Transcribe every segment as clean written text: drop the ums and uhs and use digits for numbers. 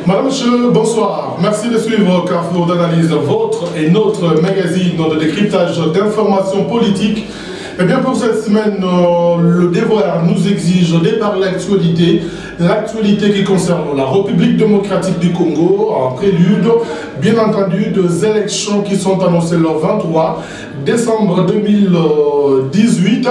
Madame, monsieur, bonsoir. Merci de suivre Carrefour d'analyse, votre et notre magazine de décryptage d'informations politiques. Eh bien, pour cette semaine, le devoir nous exige de parler l'actualité. L'actualité qui concerne la République démocratique du Congo, en prélude, bien entendu, des élections qui sont annoncées le 23 décembre 2018.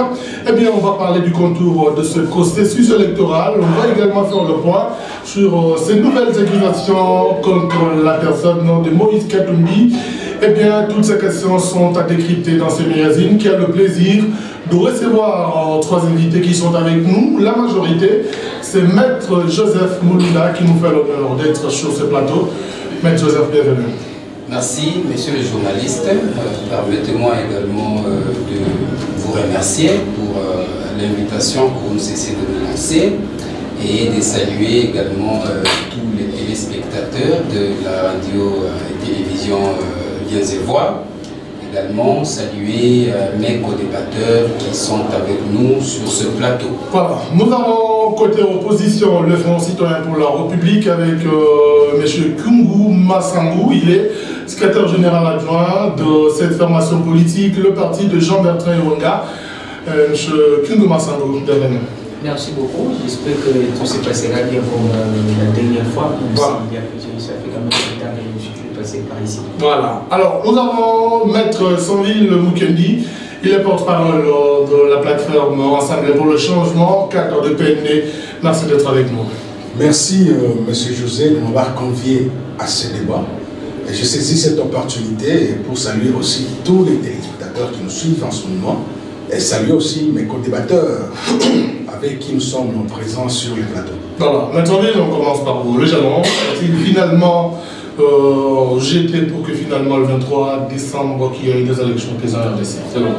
Eh bien, on va parler du contour de ce processus électoral. On va également faire le point sur ces nouvelles accusations contre la personne de Moïse Katumbi. Eh bien, toutes ces questions sont à décrypter dans ce magazine qui a le plaisir de recevoir trois invités qui sont avec nous. La majorité, c'est Maître Joseph Moulunda qui nous fait l'honneur d'être sur ce plateau. Maître Joseph, bienvenue. Merci, messieurs les journalistes. Permettez-moi également de vous remercier pour l'invitation que vous nous cessez de nous lancer et de saluer également tous les téléspectateurs de la radio et télévision Viens et Voix. Également saluer mes co-débatteurs qui sont avec nous sur ce plateau. Voilà, nous avons côté opposition le Front citoyen pour la République avec M. Kungu Massangou. Il est secrétaire général adjoint de cette formation politique, le parti de Jean-Bertrand Yonga. M. Kungu Massangou, bienvenue. Merci beaucoup. J'espère que tout se passera bien comme la dernière fois. Voilà. Ça fait quand même longtemps que je suis passé par ici. Voilà. Alors, nous avons Maître Sanville Mukendi. Il est porte-parole de la plateforme Ensemble pour le changement, cadre de PND. Merci d'être avec nous. Merci, Monsieur José, de m'avoir convié à ce débat. Et je saisis cette opportunité pour saluer aussi tous les téléspectateurs qui nous suivent en ce moment. Et saluer aussi mes co-débatteurs avec qui nous sommes présents sur le plateau. Voilà. Maître Sanville, on commence par vous. Le jalon, est-il finalement jeté pour que finalement le 23 décembre, qu'il y ait des élections présidentielles en RDC? C'est bon.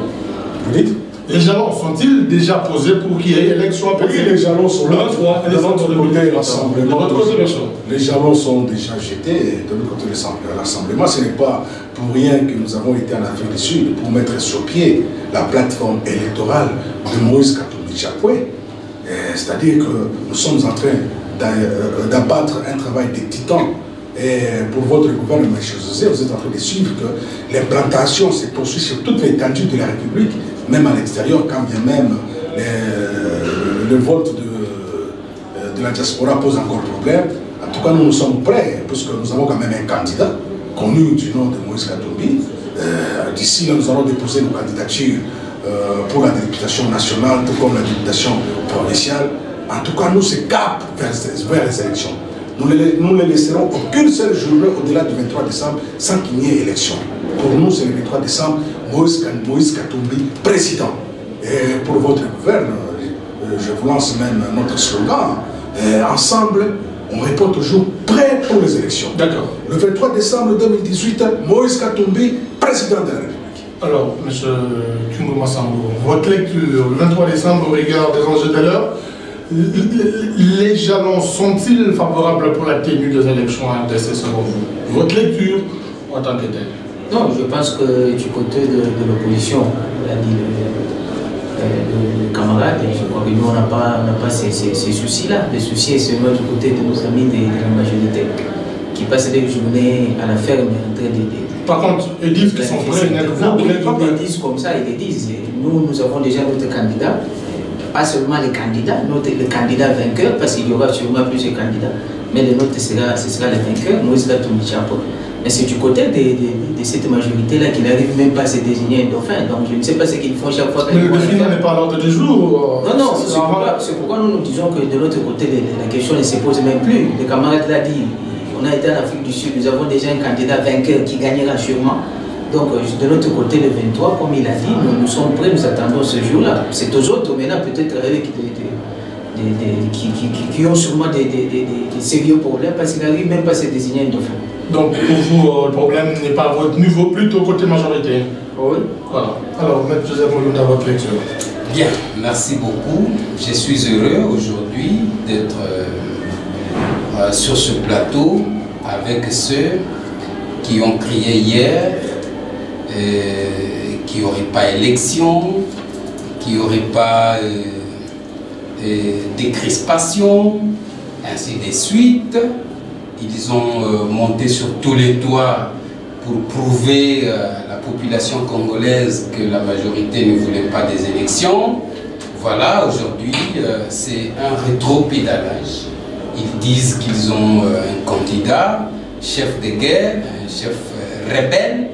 Vous dites? Les jalons sont-ils déjà posés pour qu'il y ait élection Oui, les jalons sont là. De votre côté, l'Assemblement. Les jalons sont déjà jetés de l'autre côté de l'Assemblement. Ce n'est pas pour rien que nous avons été en Afrique du Sud pour mettre sur pied la plateforme électorale de Moïse Katumbi Chapwe. C'est-à-dire que nous sommes en train d'abattre un travail de titan. Et pour votre gouvernement, M. José, vous êtes en train de suivre que l'implantation se poursuit sur toute l'étendue de la République, même à l'extérieur, quand bien même le vote de la diaspora pose encore problème. En tout cas, nous sommes prêts, puisque nous avons quand même un candidat connu du nom de Moïse Katumbi. D'ici là, nous allons déposer nos candidatures pour la députation nationale, tout comme la députation provinciale. En tout cas, nous, c'est cap vers les élections. Nous ne laisserons aucune seule journée au-delà du 23 décembre sans qu'il n'y ait élection. Pour nous, c'est le 23 décembre, Moïse Katumbi, président. Et pour votre gouvernement, je vous lance même notre slogan, ensemble, on répond toujours prêt pour les élections. D'accord. Le 23 décembre 2018, Moïse Katumbi, président de la République. Alors, M. Kungu Massangou, votre lecture, le 23 décembre, au regard des enjeux de l'heure, les jalons sont-ils favorables pour la tenue des élections à RDC selon vous? Votre lecture en tant que telle? Non, je pense que du côté de l'opposition, l'a dit le camarade, je crois que nous, on n'a pas ces soucis-là. Les soucis sont seulement du côté de nos amis de la majorité qui passent des journées à la ferme en train de... Par contre, ils disent qu'ils sont prêts, ils disent comme ça, ils le disent. Nous avons déjà notre candidat. Pas seulement les candidats, le candidat vainqueur, parce qu'il y aura sûrement plusieurs candidats, mais le nôtre, ce sera le vainqueur, Moïse Katumbi Chapwe. Mais c'est du côté de cette majorité-là qu'il n'arrive même pas à se désigner un dauphin. Donc je ne sais pas ce qu'ils font chaque fois. Mais le défi n'est pas à l'ordre du jour. Non, c'est pourquoi nous disons que de l'autre côté, la question ne se pose même plus. Le camarade l'a dit, on a été en Afrique du Sud, nous avons déjà un candidat vainqueur qui gagnera sûrement. Donc, de l'autre côté, le 23, comme il a dit, nous sommes prêts, nous attendons ce jour-là. C'est aux autres maintenant, peut-être avec qui ont sûrement des sérieux problèmes parce qu'ils n'arrivent même pas à se désigner un dauphin. Donc, pour vous, le problème n'est pas à votre niveau, plutôt côté majorité. Oui. Voilà. Alors, M. Joseph Moulunda, votre lecture. Bien, merci beaucoup. Je suis heureux aujourd'hui d'être sur ce plateau avec ceux qui ont crié hier qu'il n'y aurait pas élection, qu'il n'y aurait pas décrispation, ainsi de suite. Ils ont monté sur tous les toits pour prouver à la population congolaise que la majorité ne voulait pas des élections. Voilà, aujourd'hui, c'est un rétro-pédalage. Ils disent qu'ils ont un candidat, chef de guerre, un chef rebelle.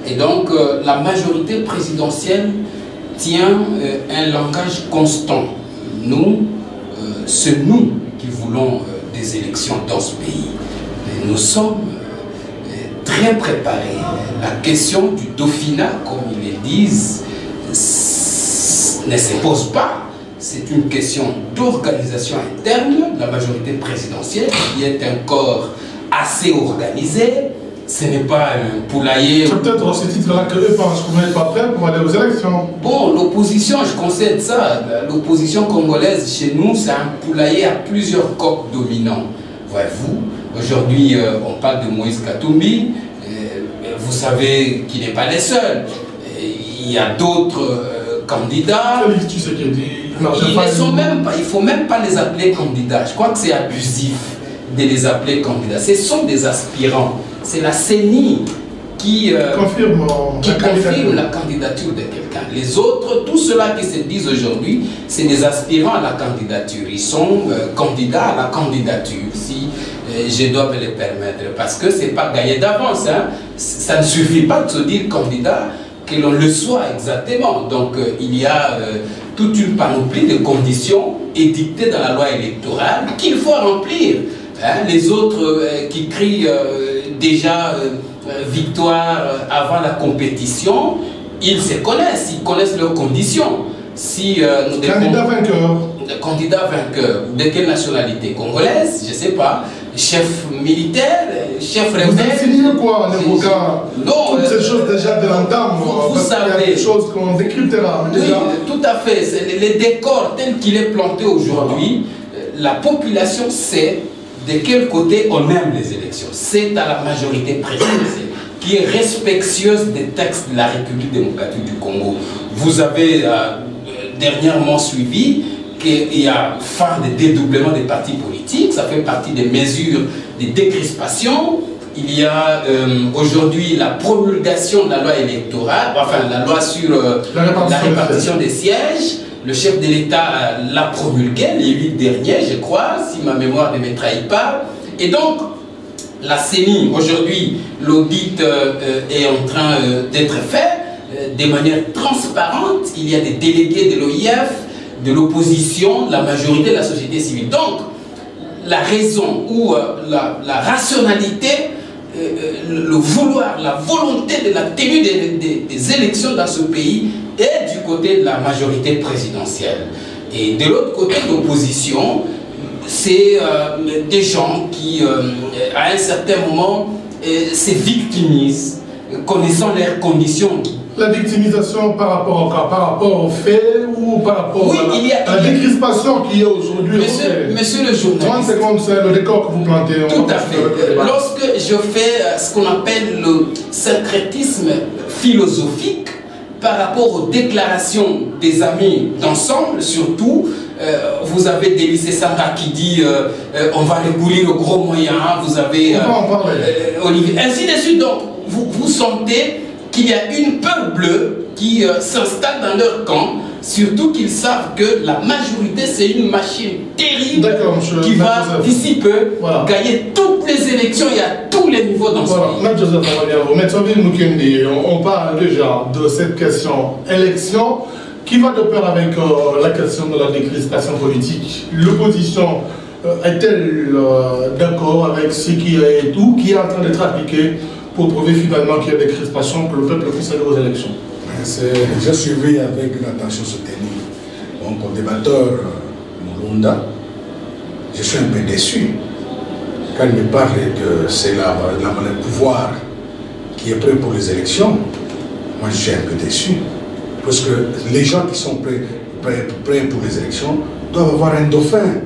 Et donc, la majorité présidentielle tient un langage constant. Nous, c'est nous qui voulons des élections dans ce pays. Et nous sommes très préparés. La question du Dauphinat, comme ils le disent, ne se pose pas. C'est une question d'organisation interne. La majorité présidentielle, qui est un corps assez organisé, ce n'est pas un poulailler. C'est peut-être dans ce titre-là que eux pensent qu'on n'est pas prêts pour aller aux élections. Bon, l'opposition, je concède ça. L'opposition congolaise, chez nous, c'est un poulailler à plusieurs coqs dominants. Voyez-vous, aujourd'hui, on parle de Moïse Katumbi. Vous savez qu'il n'est pas le seul. Il y a d'autres candidats. Félix Tshisekedi, Il ne faut même pas les appeler candidats. Je crois que c'est abusif de les appeler candidats. Ce sont des aspirants. C'est la CENI qui confirme la candidature de quelqu'un. Les autres, tous ceux-là qui se disent aujourd'hui, c'est des aspirants à la candidature. Ils sont candidats à la candidature, si je dois me le permettre. Parce que ce n'est pas gagné d'avance. Hein. Ça ne suffit pas de se dire candidat, que l'on le soit exactement. Donc il y a toute une panoplie de conditions édictées dans la loi électorale qu'il faut remplir. Hein. Les autres qui crient déjà victoire avant la compétition, ils se connaissent, ils connaissent leurs conditions. Si candidat vainqueur. Candidat vainqueur, de quelle nationalité? Congolaise, je ne sais pas. Chef militaire, chef rebelle. Vous avez signé quoi en évoquant toutes ces choses déjà de l'entame? Vous savez. Il y a des choses qu'on décryptera déjà. Oui, tout à fait. Le décor tel qu'il est planté aujourd'hui, la population sait de quel côté on aime les élections. C'est à la majorité présidentielle qui est respectueuse des textes de la République démocratique du Congo. Vous avez dernièrement suivi qu'il y a fin de dédoublement des partis politiques, ça fait partie des mesures de décrispation. Il y a aujourd'hui la promulgation de la loi électorale, enfin la loi sur la répartition des sièges. Le chef de l'État l'a promulgué les 8 derniers, je crois, si ma mémoire ne me trahit pas. Et donc, la CENI, aujourd'hui, l'audit est en train d'être fait de manière transparente. Il y a des délégués de l'OIF, de l'opposition, de la majorité de la société civile. Donc, la raison ou la rationalité, le vouloir, la volonté de la tenue des élections dans ce pays est du côté de la majorité présidentielle. Et de l'autre côté de l'opposition, c'est des gens qui, à un certain moment, se victimisent, connaissant leurs conditions. La victimisation par rapport au cas, par rapport aux faits ou par rapport à la décrispation qui est aujourd'hui. Monsieur le journaliste. 30 secondes, c'est le décor que vous plantez. Tout à fait. Lorsque je fais ce qu'on appelle le syncrétisme philosophique par rapport aux déclarations des amis d'ensemble, surtout, vous avez Délice Samba qui dit on va recourir aux gros moyens, vous avez Olivier, ainsi de suite. Donc, vous sentez qu'il y a une peur bleue qui s'installe dans leur camp, surtout qu'ils savent que la majorité, c'est une machine terrible qui va d'ici peu gagner toutes les élections et à tous les niveaux dans ce pays. On parle déjà de cette question élection qui va de pair avec la question de la décrispation politique. L'opposition est-elle d'accord avec ce qui est tout, qui est en train d'être appliqué pour prouver finalement qu'il y a des crispations, que le peuple puisse aller aux élections? J'ai suivi avec une attention soutenue mon débatteur Mulunda. Je suis un peu déçu quand il me parle que c'est le pouvoir qui est prêt pour les élections. Moi je suis un peu déçu parce que les gens qui sont prêts pour les élections doivent avoir un dauphin.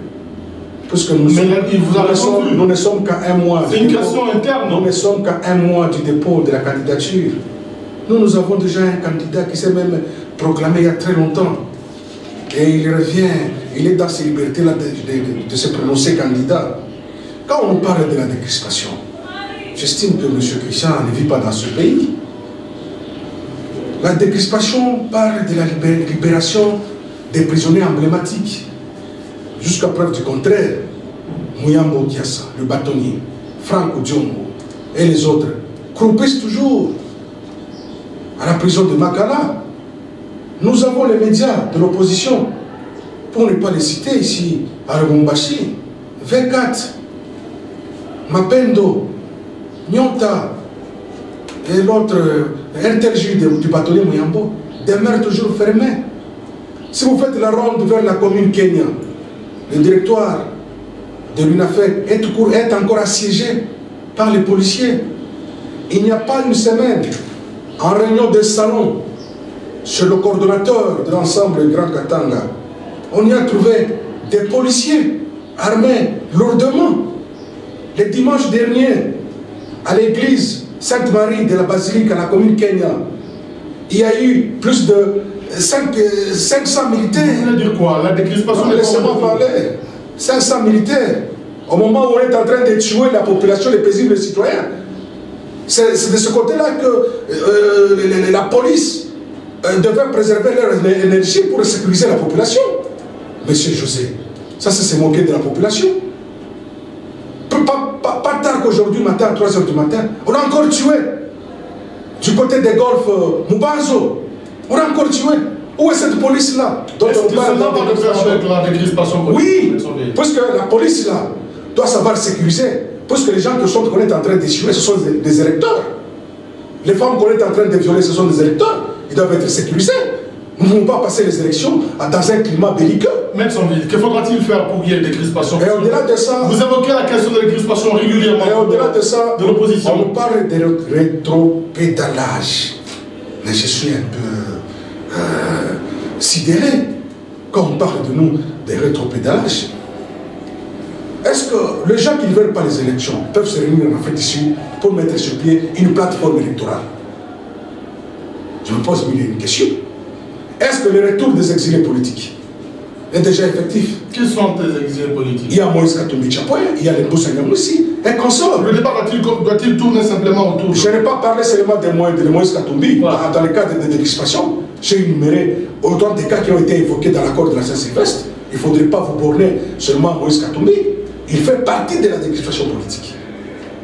Parce que nous ne sommes qu'à un mois. C'est une question interne. Nous ne sommes qu'à un mois du dépôt de la candidature. Nous avons déjà un candidat qui s'est même proclamé il y a très longtemps. Et il revient, il est dans ses libertés là de se prononcer candidat. quand on parle de la décrispation, j'estime que M. Christian ne vit pas dans ce pays. La décrispation parle de la libération des prisonniers emblématiques. Jusqu'à preuve du contraire, Muyambo Kiassa, le bâtonnier, Franco Diongo et les autres croupissent toujours à la prison de Makala. Nous avons les médias de l'opposition, pour ne pas les citer ici, à Lubumbashi, V4, Mapendo, Nyonta et l'autre RTLJ du bâtonnier Muyambo demeurent toujours fermés. Si vous faites la ronde vers la commune Kenya, le directoire de l'UNAFEC est encore assiégé par les policiers. Il n'y a pas une semaine, en réunion de salon, chez le coordonnateur de l'ensemble Grand Katanga, on y a trouvé des policiers armés lourdement. Le dimanche dernier, à l'église Sainte-Marie de la Basilique à la commune Kenya, il y a eu plus de 500 militaires. Vous voulez dire quoi? La décrispation des laissez-moi parler. 500 militaires. Au moment où on est en train de tuer la population, les paisibles citoyens. C'est de ce côté-là que la police devait préserver leur énergie pour sécuriser la population. Monsieur José, ça c'est se moquer de la population. Pas tard qu'aujourd'hui matin, à 3 h du matin, on a encore tué. Du côté des golfs Mubanzo, on a encore tué. Où est cette police-là? Est-ce que cela va de faire avec la décrispation politique? Oui, parce que la police-là doit savoir sécuriser. Parce que les gens qu'on est en train de tuer, ce sont des électeurs. Les femmes qu'on est en train de violer, ce sont des électeurs. Ils doivent être sécurisés. Nous ne pouvons pas passer les élections dans un climat belliqueux. Maître-Ville, que faudra-t-il faire pour qu'il y ait des crispations? Et au-delà de ça, vous évoquez la question de la crispation régulièrement. Et au-delà de ça, de l'opposition. On parle de rétropédalage. Mais je suis un peu sidéré quand on parle de nous des rétropédalages. Est-ce que les gens qui ne veulent pas les élections peuvent se réunir en Afrique du Sud pour mettre sur pied une plateforme électorale? Je me pose une question. Est-ce que le retour des exilés politiques est déjà effectif? Qui sont les exilés politiques? Il y a Moïse Katumbi Chapoya, il y a les Boussangam-Moussi, et consort. Le débat doit-il tourner simplement autour? Je n'ai pas parlé seulement de Moïse Katumbi. Voilà. Dans le cadre de décrispation, j'ai énuméré autant de cas qui ont été évoqués dans l'accord de la Saint-Sylvestre. Il ne faudrait pas vous borner seulement à Moïse Katumbi. Il fait partie de la décrispation politique.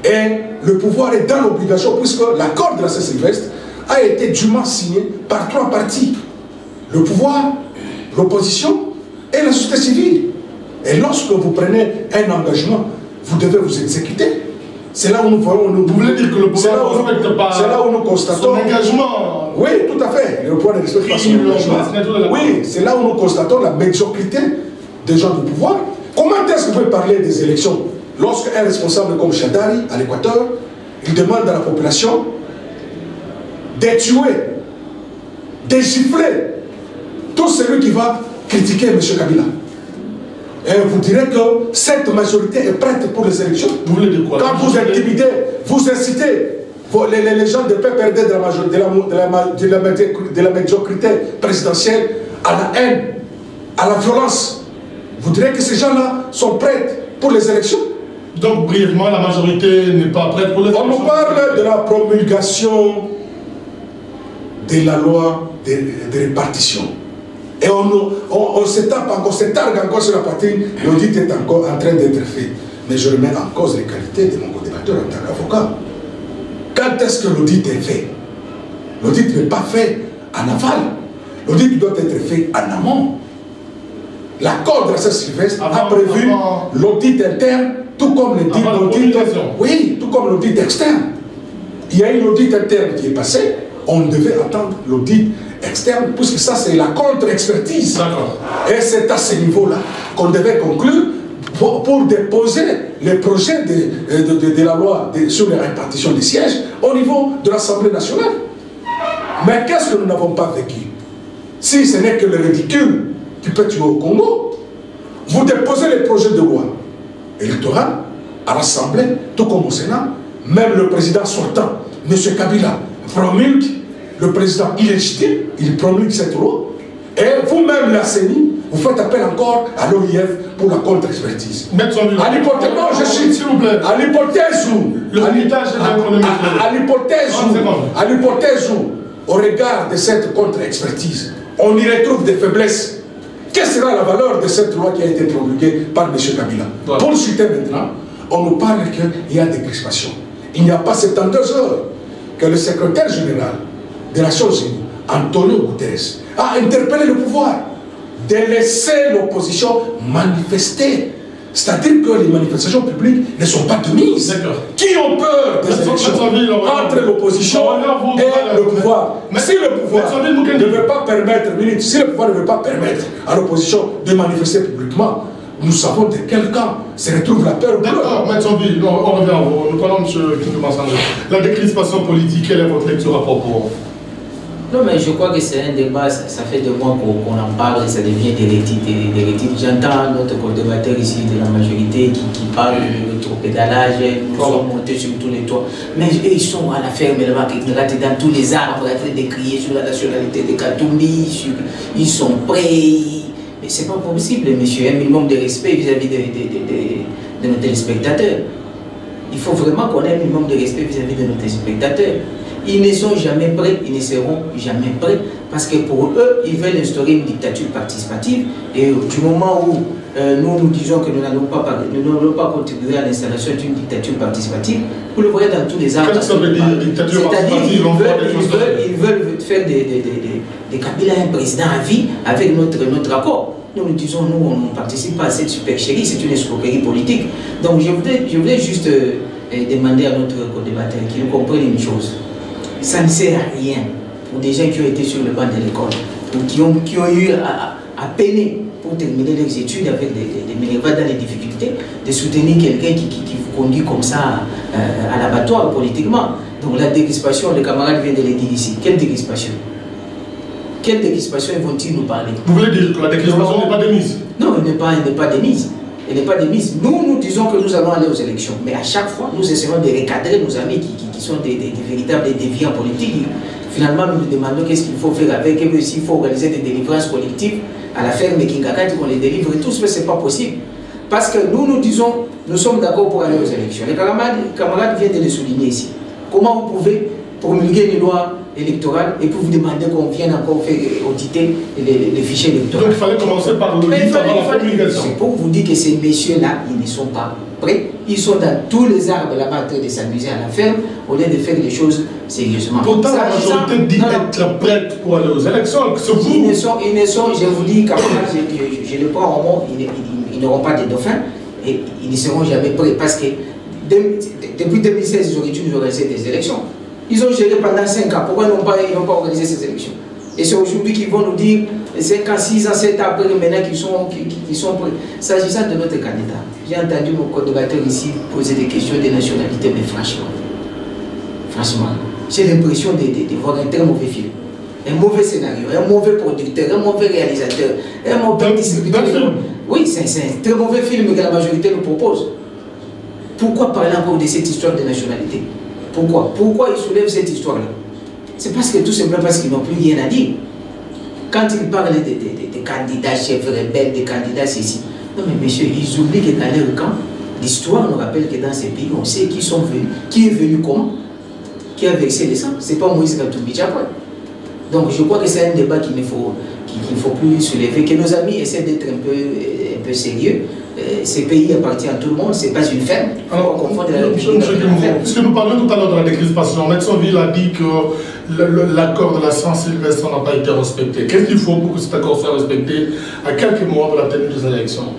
Et le pouvoir est dans l'obligation, puisque l'accord de la Saint-Sylvestre a été dûment signé par 3 partis. Le pouvoir, l'opposition et la société civile. Et lorsque vous prenez un engagement, vous devez vous exécuter. C'est là où nous voyons... Vous voulez dire que le pouvoir ne respecte pas c'est là où nous constatons, son engagement? Oui, tout à fait. Le pouvoir ne respecte pas son engagement. Oui, c'est là où nous constatons la médiocrité des gens du pouvoir. Comment est-ce que vous pouvez parler des élections lorsqu'un responsable comme Chadari, à l'Équateur, il demande à la population de tuer, de gifler tout celui qui va critiquer M. Kabila? Et vous direz que cette majorité est prête pour les élections. Vous voulez dire quoi? Quand vous intimidez, vous incitez les gens de PPRD de la médiocrité présidentielle à la haine, à la violence. Vous direz que ces gens-là sont prêts pour les élections? Donc, brièvement, la majorité n'est pas prête pour les élections? On nous parle de la promulgation de la loi de répartition. Et on se tape encore, on se targue encore sur la partie, l'audit est encore en train d'être fait. Mais je remets en cause les qualités de mon co-débatteur en tant qu'avocat. Quand est-ce que l'audit est fait? L'audit n'est pas fait en aval. L'audit doit être fait en amont. L'accord de la Saint-Sylvestre a prévu l'audit interne, tout comme l'audit, oui, tout comme l'audit externe. Il y a une audit interne qui est passée, on devait attendre l'audit externe, puisque ça c'est la contre-expertise. Et c'est à ce niveau-là qu'on devait conclure pour déposer les projets de la loi sur la répartition des sièges au niveau de l'Assemblée nationale. Mais qu'est-ce que nous n'avons pas vécu? Si ce n'est que le ridicule qui peut tuer au Congo, vous déposez les projets de loi électorale à l'Assemblée, tout comme au Sénat, même le président sortant, M. Kabila, promulgue, le président illégitime, il promulgue cette loi, et vous-même, la CENI, vous faites appel encore à l'OIF pour la contre-expertise. À l'hypothèse, non, je suis, s'il vous plaît. À l'hypothèse où, à l'hypothèse où, au regard de cette contre-expertise, on y retrouve des faiblesses. Quelle sera la valeur de cette loi qui a été promulguée par M. Kabila? Voilà. Pour le citer maintenant, on nous parle qu'il y a des crispations. Il n'y a pas 72 heures que le secrétaire général des Nations Unies, Antonio Guterres, a interpellé le pouvoir de laisser l'opposition manifester. C'est-à-dire que les manifestations publiques ne sont pas de mise. Qui ont peur des élections entre l'opposition et le pouvoir? Si le pouvoir ne veut pas permettre, si le pouvoir ne veut pas permettre à l'opposition de manifester publiquement, nous savons de quel camp se retrouve la peur. D'accord, M. Ville, on revient à vous. Nous parlons de la décrispation politique. Quelle est votre lecture à propos? Non, mais je crois que c'est un débat, ça fait 2 mois qu'on en parle et ça devient hérétique. J'entends notre co-débatteur ici de la majorité qui parle de trop-pédalage, nous sommes montés sur tous les toits. Mais eux, ils sont à la ferme là-bas, dans tous les arbres, en train de crier sur la nationalité de Katumbi, ils sont prêts. Mais c'est pas possible, monsieur, un minimum de respect vis-à-vis de nos téléspectateurs. Il faut vraiment qu'on ait un minimum de respect vis-à-vis de nos téléspectateurs. Ils ne sont jamais prêts, ils ne seront jamais prêts, parce que pour eux, ils veulent instaurer une dictature participative. Et du moment où nous disons que nous n'allons pas contribuer à l'installation d'une dictature participative, vous le voyez dans tous les arbres. Qu'est-ce que ça veut dire, dictature participative? Ils veulent faire des Kabila un président à vie avec notre accord. Nous disons, nous, on ne participe pas à cette supercherie, c'est une escroquerie politique. Donc je voudrais juste demander à notre co-débatteur qu'il comprenne une chose. Ça ne sert à rien pour des gens qui ont été sur le banc de l'école ou qui ont eu à peiner pour terminer leurs études avec des minervats dans les difficultés, de soutenir quelqu'un qui vous conduit comme ça à l'abattoir politiquement. Donc la décrispation, les camarades viennent de le dire ici. Quelle décrispation? Quelle décrispation vont-ils nous parler? Vous voulez dire que la décrispation n'est pas démise? Non, elle n'est pas démise. Elle n'est pas démise. Nous disons que nous allons aller aux élections. Mais à chaque fois, nous essayons de recadrer nos amis qui sont des véritables déviants politiques. Finalement, nous nous demandons qu'est-ce qu'il faut faire avec eux, s'il faut organiser des délivrances collectives à la ferme Kingakati qu'on les délivre et tout, mais ce n'est pas possible. Parce que nous disons, nous sommes d'accord pour aller aux élections. Les camarades viennent de le souligner ici. Comment vous pouvez promulguer une loi électorale et puis vous demander qu'on vienne encore faire auditer les fichiers électoraux? Donc il fallait commencer par l'audit avant la promulgation. C'est pour vous dire que ces messieurs-là, ils ne sont pas prêts. Ils sont dans tous les arbres là-bas en train de s'amuser à la ferme au lieu de faire les choses sérieusement. Pourtant, la majorité dit être prête pour aller aux élections. Ils ne sont, je vous dis, je le prends en mot, ils n'auront pas de dauphins et ils ne seront jamais prêts parce que depuis 2016, ils auraient dû nous organiser des élections. Ils ont géré pendant 5 ans. Pourquoi ils n'ont pas organisé ces élections? Et c'est aujourd'hui qu'ils vont nous dire 5 ans, 6 ans, 7 ans après maintenant qu'ils sont prêts. S'agissant de notre candidat, j'ai entendu mon co-débatteur ici poser des questions de nationalité, mais franchement, j'ai l'impression de voir un très mauvais film. Un mauvais scénario, un mauvais producteur, un mauvais réalisateur, un mauvais distributeur. Oui, c'est un très mauvais film que la majorité nous propose. Pourquoi parler encore de cette histoire de nationalité? Pourquoi ils soulèvent cette histoire-là? C'est parce que tout simplement parce qu'ils n'ont plus rien à dire. Quand ils parlent des candidats chefs rebelles, des candidats ceci, non mais messieurs, ils oublient que dans leur camp, l'histoire nous rappelle que dans ces pays, on sait qui sont venus, qui est venu comment, qui a versé le sang. C'est pas Moïse Katumbi Diapoy. Donc je crois que c'est un débat qu'il ne faut plus soulever, que nos amis essaient d'être un peu sérieux. Ces pays appartiennent à tout le monde, ce n'est pas une ferme. Alors, on confond la puisque nous parlions tout à l'heure de la décrispation, Metzonville a dit que l'accord de la Saint-Sylvestre n'a pas été respecté. Qu'est-ce qu'il faut pour que cet accord soit respecté à quelques mois de la tenue des élections?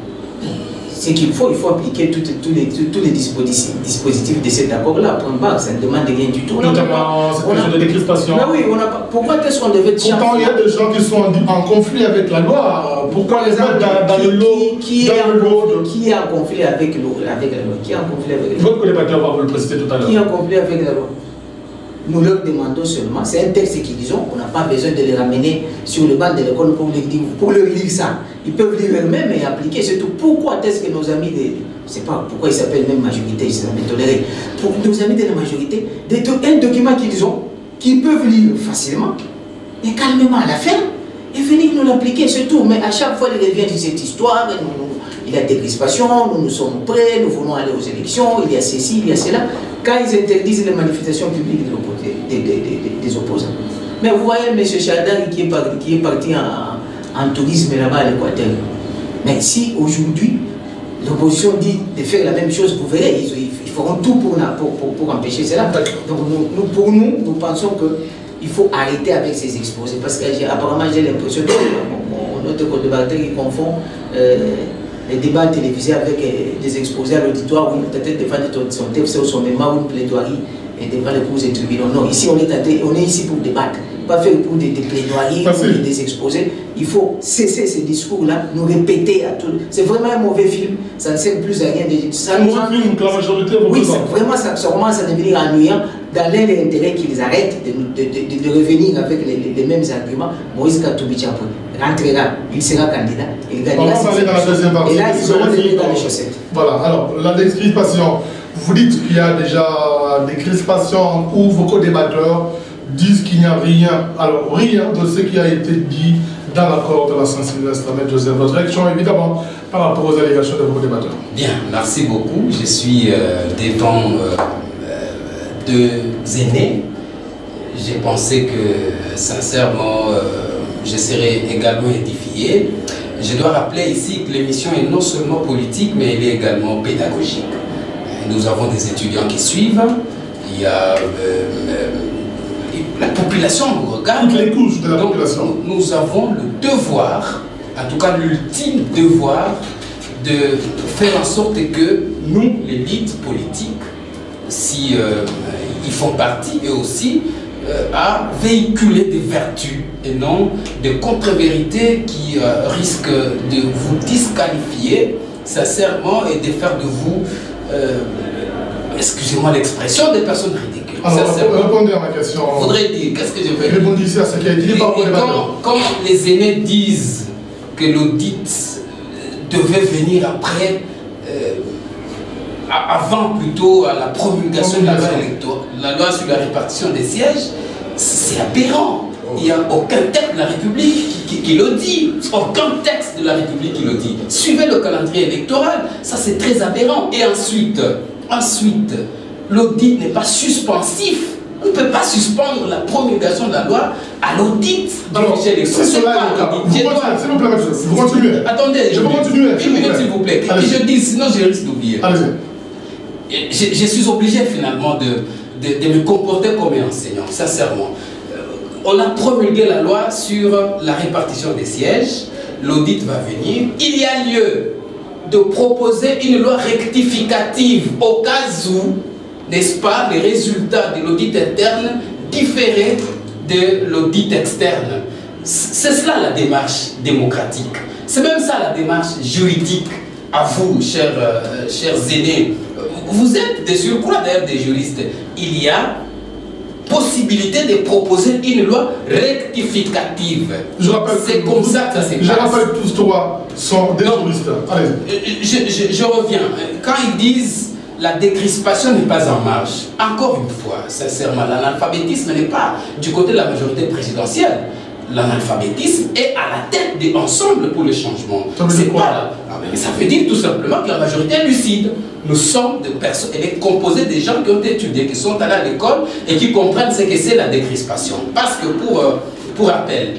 Ce qu'il faut, il faut appliquer tous les dispositifs de cet accord-là. Ça ne demande rien du tout. Notamment cette question de décrispation. Mais oui, pourquoi est-ce qu'on devait... Pourtant, il y a des gens qui sont en conflit avec la loi. Pourquoi les mettre dans le lot? Qui est en conflit avec la loi? Qui est en conflit avec la loi? Votre co-débatteur va vous le préciser tout à l'heure. Qui est en conflit avec la loi? Nous leur demandons seulement, c'est un texte qu'ils disent, on n'a pas besoin de les ramener sur le banc de l'école pour leur lire ça. Ils peuvent lire eux-mêmes et appliquer. C'est tout. Pourquoi est-ce que nos amis, je ne sais pas pourquoi ils s'appellent même majorité, ça m'est toléré. Pour nos amis de la majorité, un document qu'ils ont, qu'ils peuvent lire facilement, et calmement à la ferme, et venir nous l'appliquer, c'est tout. Mais à chaque fois, il revient de cette histoire, il y a des crispations, nous sommes prêts, nous voulons aller aux élections, il y a ceci, il y a cela. Quand ils interdisent les manifestations publiques des opposants. Mais vous voyez M. Chadari qui est parti en tourisme là-bas à l'Équateur. Mais si aujourd'hui, l'opposition dit de faire la même chose, vous verrez, ils feront tout pour empêcher cela. Donc nous pensons qu'il faut arrêter avec ces exposés. Parce qu'apparemment, j'ai l'impression que notre co-débatteur il confond les débats télévisés avec des exposés à l'auditoire où peut-être défendre son texte ou son mémoire ou une plaidoirie et devant les cours et tribunaux. Non, ici on est ici pour débattre, pas faire pour des plaidoiries ou des exposés. Il faut cesser ces discours-là, nous répéter à tout. C'est vraiment un mauvais film, ça ne sert plus à rien. Ça nous film que la majorité oui, vraiment ça commence à devenir ennuyant. Dans l'intérêt qu'ils arrêtent de revenir avec les mêmes arguments. Moïse Katumbi Tchapo rentrera, il sera candidat, il gagnera. On va aller dans la deuxième partie. Et là, ils auront les dans les chaussettes. Voilà, alors la décrispation, vous dites qu'il y a déjà des crispations où vos co-débatteurs disent qu'il n'y a rien, alors rien de ce qui a été dit dans l'accord de la Saint-Sylvestre. Joseph, votre réaction évidemment par rapport aux allégations de vos co-débatteurs. Bien, merci beaucoup. Je suis devant deux aînés. J'ai pensé que sincèrement je serais également édifié. Je dois rappeler ici que l'émission est non seulement politique, mais elle est également pédagogique. Nous avons des étudiants qui suivent, il y a la population nous regarde. Toutes les couches de la population. Nous avons le devoir, en tout cas l'ultime devoir, de faire en sorte que nous, l'élite politique, si ils font partie eux aussi, à véhiculer des vertus et non des contre-vérités qui risquent de vous disqualifier sincèrement et de faire de vous, excusez-moi l'expression, des personnes ridicules. Alors, répondez à ma question. Je voudrais dire, qu'est-ce que je veux dire? Répondez à ce qui a été dit par quand les aînés disent que l'audit devait venir après, avant plutôt à la promulgation de la loi électorale, la loi sur la répartition des sièges, c'est aberrant. Il n'y a aucun texte de la République qui le dit. Aucun texte de la République qui le dit. Suivez le calendrier électoral, ça c'est très aberrant. Et ensuite l'audit n'est pas suspensif. On ne peut pas suspendre la promulgation de la loi à l'audit. Alors, c'est cela le cas. Vous continuez. Attendez, je peux continuer. Une minute s'il vous plaît. Et je dis, sinon je risque d'oublier. Je suis obligé finalement de me comporter comme un enseignant, sincèrement. On a promulgué la loi sur la répartition des sièges, l'audit va venir. Il y a lieu de proposer une loi rectificative au cas où, n'est-ce pas, les résultats de l'audit interne différaient de l'audit externe. C'est cela la démarche démocratique. C'est même ça la démarche juridique. À vous, chers aînés, vous êtes de surcroît d'ailleurs des juristes. Il y a possibilité de proposer une loi rectificative. C'est comme ça que ça se passe. Je rappelle que tous trois sont des juristes. Allez-y. Je reviens. Quand ils disent la décrispation n'est pas en marche, encore une fois, sincèrement, l'analphabétisme n'est pas du côté de la majorité présidentielle. L'analphabétisme est à la tête de l'ensemble pour le changement. C'est pas, ça veut dire tout simplement que la majorité est lucide. Nous sommes des personnes, elle est composée des gens qui ont étudié, qui sont allés à l'école et qui comprennent ce que c'est la décrispation. Parce que pour rappel,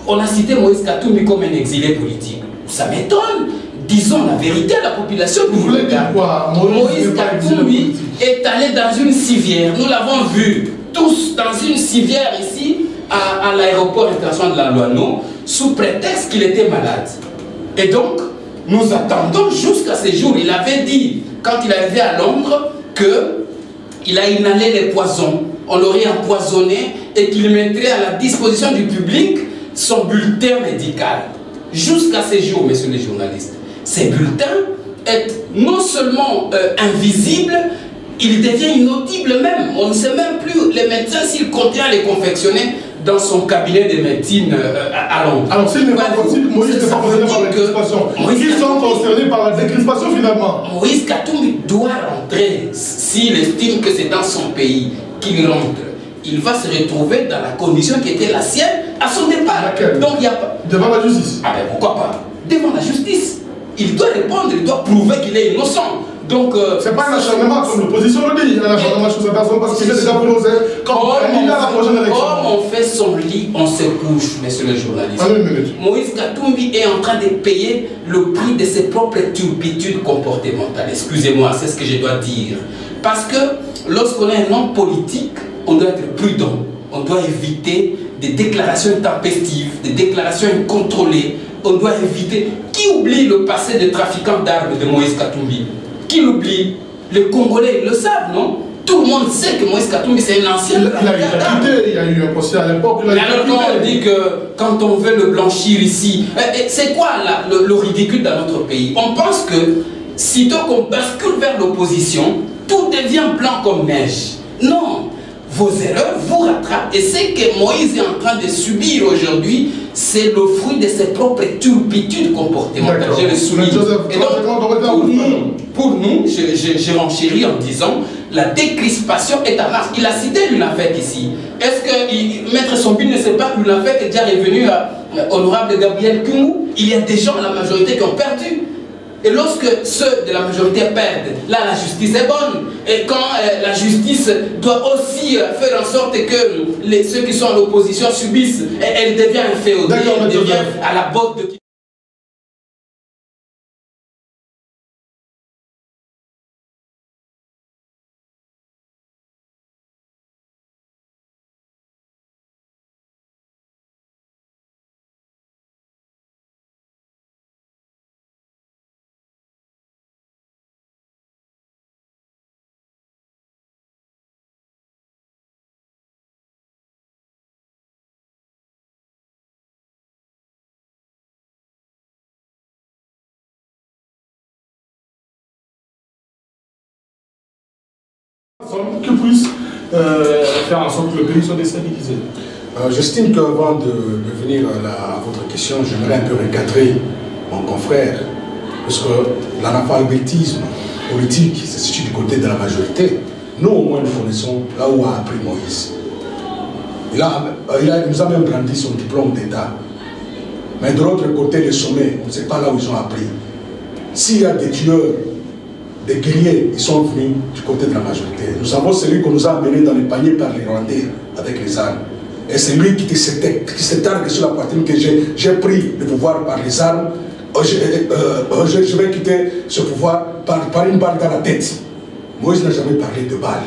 on a cité Moïse Katumbi comme un exilé politique. Ça m'étonne. Disons la vérité à la population. Vous voulez dire quoi? Moïse Katumbi est allé dans une civière. Nous l'avons vu tous dans une civière ici à l'aéroport international de la Loano sous prétexte qu'il était malade. Et donc, nous attendons jusqu'à ce jour. Il avait dit, quand il arrivait à Londres, qu'il a inhalé les poisons. On l'aurait empoisonné et qu'il mettrait à la disposition du public son bulletin médical. Jusqu'à ce jour, messieurs les journalistes, ces bulletins est non seulement invisible, il devient inaudible même. On ne sait même plus, les médecins, s'ils comptent à les confectionner dans son cabinet de médecine à Londres. Alors s'il n'est pas possible, Moïse n'est pas concerné par la décrispation. Ils sont concernés par la décrispation finalement. Moïse Katumbi doit rentrer, s'il estime que c'est dans son pays qu'il rentre. Il va se retrouver dans la condition qui était la sienne à son départ. Donc il y a pas... Devant la justice. Ah ben pourquoi pas? Devant la justice. Il doit répondre, il doit prouver qu'il est innocent. Donc, c'est pas un acharnement comme l'opposition le dit, un acharnement sur sa personne parce qu'il est déjà prononcé comme candidat à la prochaine élection. Comme on fait son lit, on se couche, messieurs les journalistes. Moïse Katumbi est en train de payer le prix de ses propres turpitudes comportementales. Excusez-moi, c'est ce que je dois dire. Parce que lorsqu'on est un homme politique, on doit être prudent. On doit éviter des déclarations intempestives, des déclarations incontrôlées. On doit éviter. Qui oublie le passé de trafiquant d'armes de Moïse Katumbi? Qui l'oublie? Les Congolais ils le savent, non? Tout le monde sait que Moïse Katumbi c'est un ancien. Il y a eu un procès à l'époque. Alors quand on dit que quand on veut le blanchir ici, c'est quoi là, le ridicule dans notre pays? On pense que sitôt qu'on bascule vers l'opposition, tout devient blanc comme neige. Non, vos erreurs vous rattrapent. Et ce que Moïse est en train de subir aujourd'hui, c'est le fruit de ses propres turpitudes comportementales. Je le souligne. Et donc, pour nous, je renchéris en disant, la décrispation est à marche. Il a cité l'UNAFEC ici. Est-ce que Maître Sombi ne sait pas que l'UNAFEC est déjà revenu à honorable Gabriel Kungou? Il y a des gens à la majorité qui ont perdu. Et lorsque ceux de la majorité perdent, là la justice est bonne. Et quand la justice doit aussi faire en sorte que ceux qui sont à l'opposition subissent, elle devient un féodé, elle devient à la botte de... qui puisse faire en sorte que le pays soit déstabilisé. J'estime qu'avant de venir à votre question, j'aimerais un peu recadrer mon confrère, parce que l'analphabétisme politique se situe du côté de la majorité. Nous, au moins, nous connaissons là où a appris Moïse. Il nous a même brandi son diplôme d'État. Mais de l'autre côté, le sommet, on ne sait pas là où ils ont appris. S'il y a des tueurs, des guerriers, ils sont venus du côté de la majorité. Nous savons celui qu'on nous a amené dans les paniers par les Rwandais avec les armes. Et c'est lui qui s'est targué sur la poitrine que j'ai pris le pouvoir par les armes. Je vais quitter ce pouvoir par une balle dans la tête. Moïse n'a jamais parlé de balles.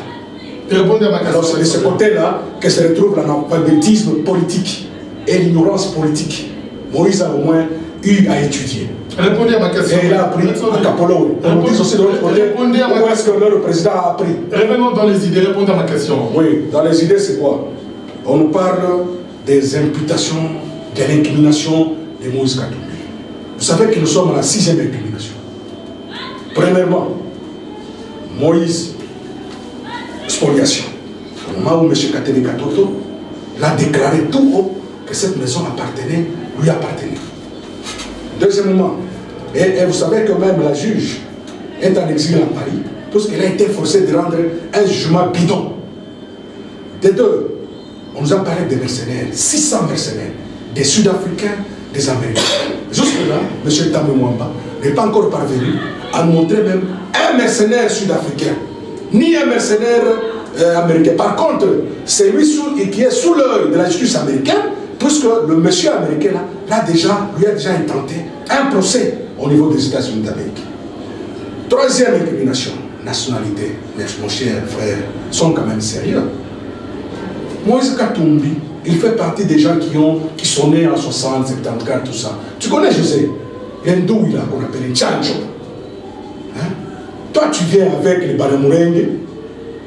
Alors c'est de ce côté-là que se retrouve l'analphabétisme politique et l'ignorance politique. Moïse a au moins eu à étudier. Répondez à ma question. Et il a appris à Capolo. On dit aussi de l'autre côté, où est-ce que le président a appris? Revenons dans les idées, répondez à ma question. Oui, dans les idées, c'est quoi? On nous parle des imputations, de l'incrimination de Moïse Katumbi. Vous savez que nous sommes à la 6e incrimination. Premièrement, Moïse, spoliation. Au moment où M. Katene Katoto l'a déclaré tout haut que cette maison lui appartenait. Deuxièmement, et vous savez que même la juge est en exil à Paris, parce qu'elle a été forcée de rendre un jugement bidon. Des deux, on nous a parlé des mercenaires, 600 mercenaires, des Sud-Africains, des Américains. Jusque-là, M. Tamé Mwamba n'est pas encore parvenu à montrer même un mercenaire sud-africain, ni un mercenaire américain. Par contre, c'est lui qui est sous l'œil de la justice américaine, puisque le monsieur américain lui a déjà intenté un procès au niveau des États-Unis d'Amérique. Troisième incrimination, nationalité. Mon cher frère, sont quand même sérieux. Moïse Katumbi, il fait partie des gens qui sont nés en 60, 74, tout ça. Tu connais José, l'hindou là qu'on appelle Tchancho. Hein? Toi tu viens avec les Banamoureng.